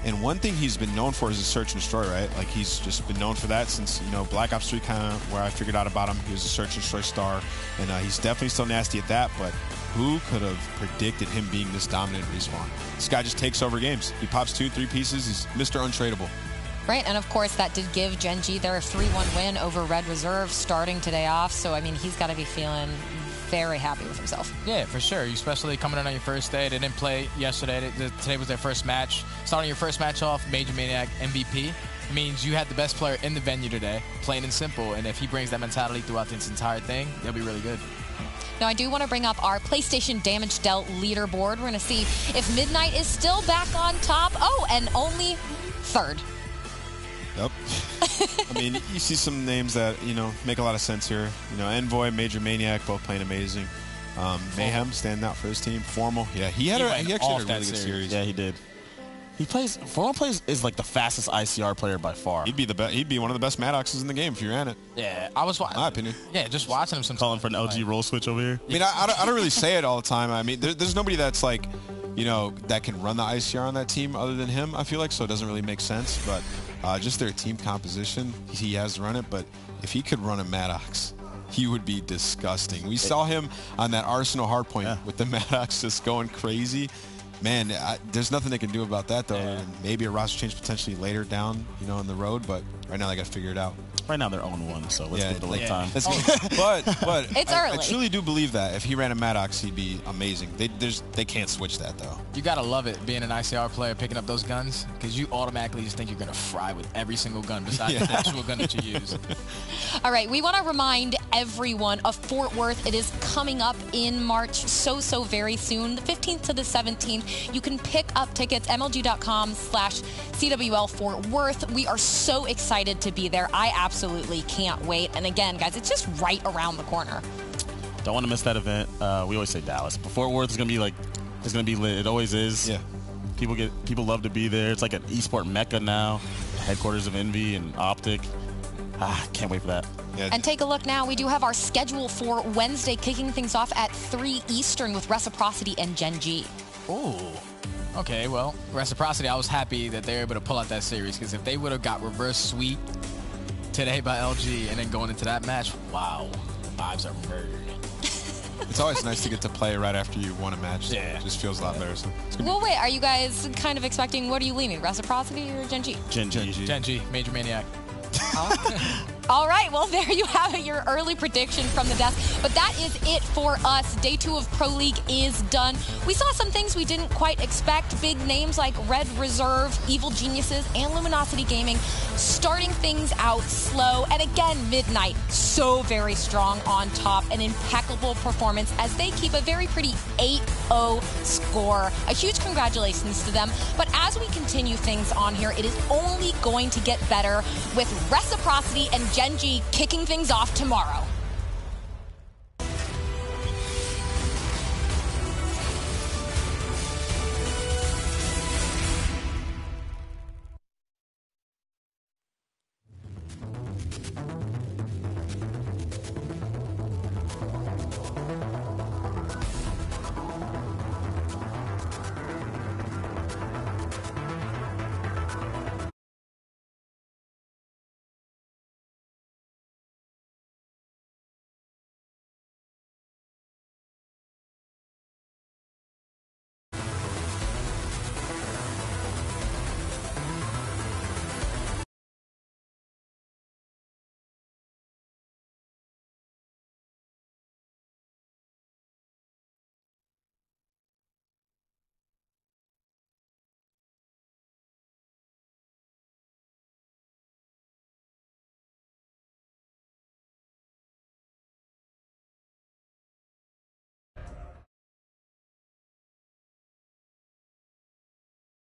and one thing he's been known for is his search and destroy, right? Like, he's just been known for that since, you know, Black Ops 3 kind of where I figured out about him. He was a search and destroy star, and he's definitely still nasty at that, but who could have predicted him being this dominant in Respawn? This guy just takes over games. He pops 2-3 pieces. He's Mr. Untradeable.
Right, and of course that did give Gen G their 3-1 win over Red Reserve starting today off, so I mean, he's got to be feeling very happy with himself.
Yeah, for sure. Especially coming in on your first day. They didn't play yesterday. Today was their first match. Starting your first match off, Major Maniac MVP means you had the best player in the venue today, plain and simple. And if he brings that mentality throughout this entire thing, they'll be really good.
Now, I do want to bring up our PlayStation Damage Dealt leaderboard. We're going to see if Midnight is still back on top. Oh, and only third.
Yep. I mean, you see some names that, you know, make a lot of sense here. You know, Envoy, Major Maniac, both playing amazing. Mayhem standing out for his team. Formal, yeah, he actually had a really good series.
Yeah, he did. Formal is like the fastest ICR player by far.
He'd be one of the best Maddoxes in the game if you ran it.
Yeah, I was watching.
My opinion.
Yeah, just watching him. Sometimes
calling for an LG roll switch over here.
I mean, I don't really say it all the time. I mean, there's nobody that's like, you know, that can run the ICR on that team other than him. I feel like, so it doesn't really make sense. But just their team composition, he has to run it. But if he could run a Maddox, he would be disgusting. We saw him on that Arsenal hardpoint with the Maddox just going crazy. Man, there's nothing they can do about that, though. And maybe a roster change potentially later down, you know, in the road. But right now, they got to figure it out.
Right now, they're 0-1, so let's give it a little time.
But
It's
I
early.
truly do believe that if he ran a Maddox, he'd be amazing. They can't switch that, though.
You got to love it, being an ICR player, picking up those guns, because you automatically just think you're going to fry with every single gun besides the actual gun that you use.
All right, we want to remind everyone of Fort Worth. It is coming up in March so very soon, the 15th to the 17th. You can pick up tickets, MLG.com/CWL Fort Worth. We are so excited to be there. I absolutely can't wait. And again, guys, it's just right around the corner.
Don't want to miss that event. We always say Dallas, but Fort Worth is going to be like, it's going to be lit. It always is.
Yeah.
People love to be there. It's like an esport mecca now, headquarters of Envy and Optic. Can't wait for that.
Yeah.
And take a look now. We do have our schedule for Wednesday, kicking things off at 3 Eastern with Reciprocity and Gen G.
Ooh. Okay, well, Reciprocity, I was happy that they were able to pull out that series, because if they would have got reverse sweep today by LG and then going into that match, wow, vibes are murdered.
It's always nice to get to play right after you won a match.
Yeah.
It just feels a lot better. So it's gonna
Well, wait, are you guys kind of expecting, what are you leaning, Reciprocity or Gen G?
Gen G.
Gen G, Major Maniac.
All right, well, there you have it, your early prediction from the desk. But that is it for us. Day 2 of Pro League is done. We saw some things we didn't quite expect. Big names like Red Reserve, Evil Geniuses, and Luminosity Gaming starting things out slow. And again, Midnight, so very strong on top. An impeccable performance as they keep a very pretty 8-0 score. A huge congratulations to them. But as we continue things on here, it is only going to get better with Reciprocity and Gen G kicking things off tomorrow.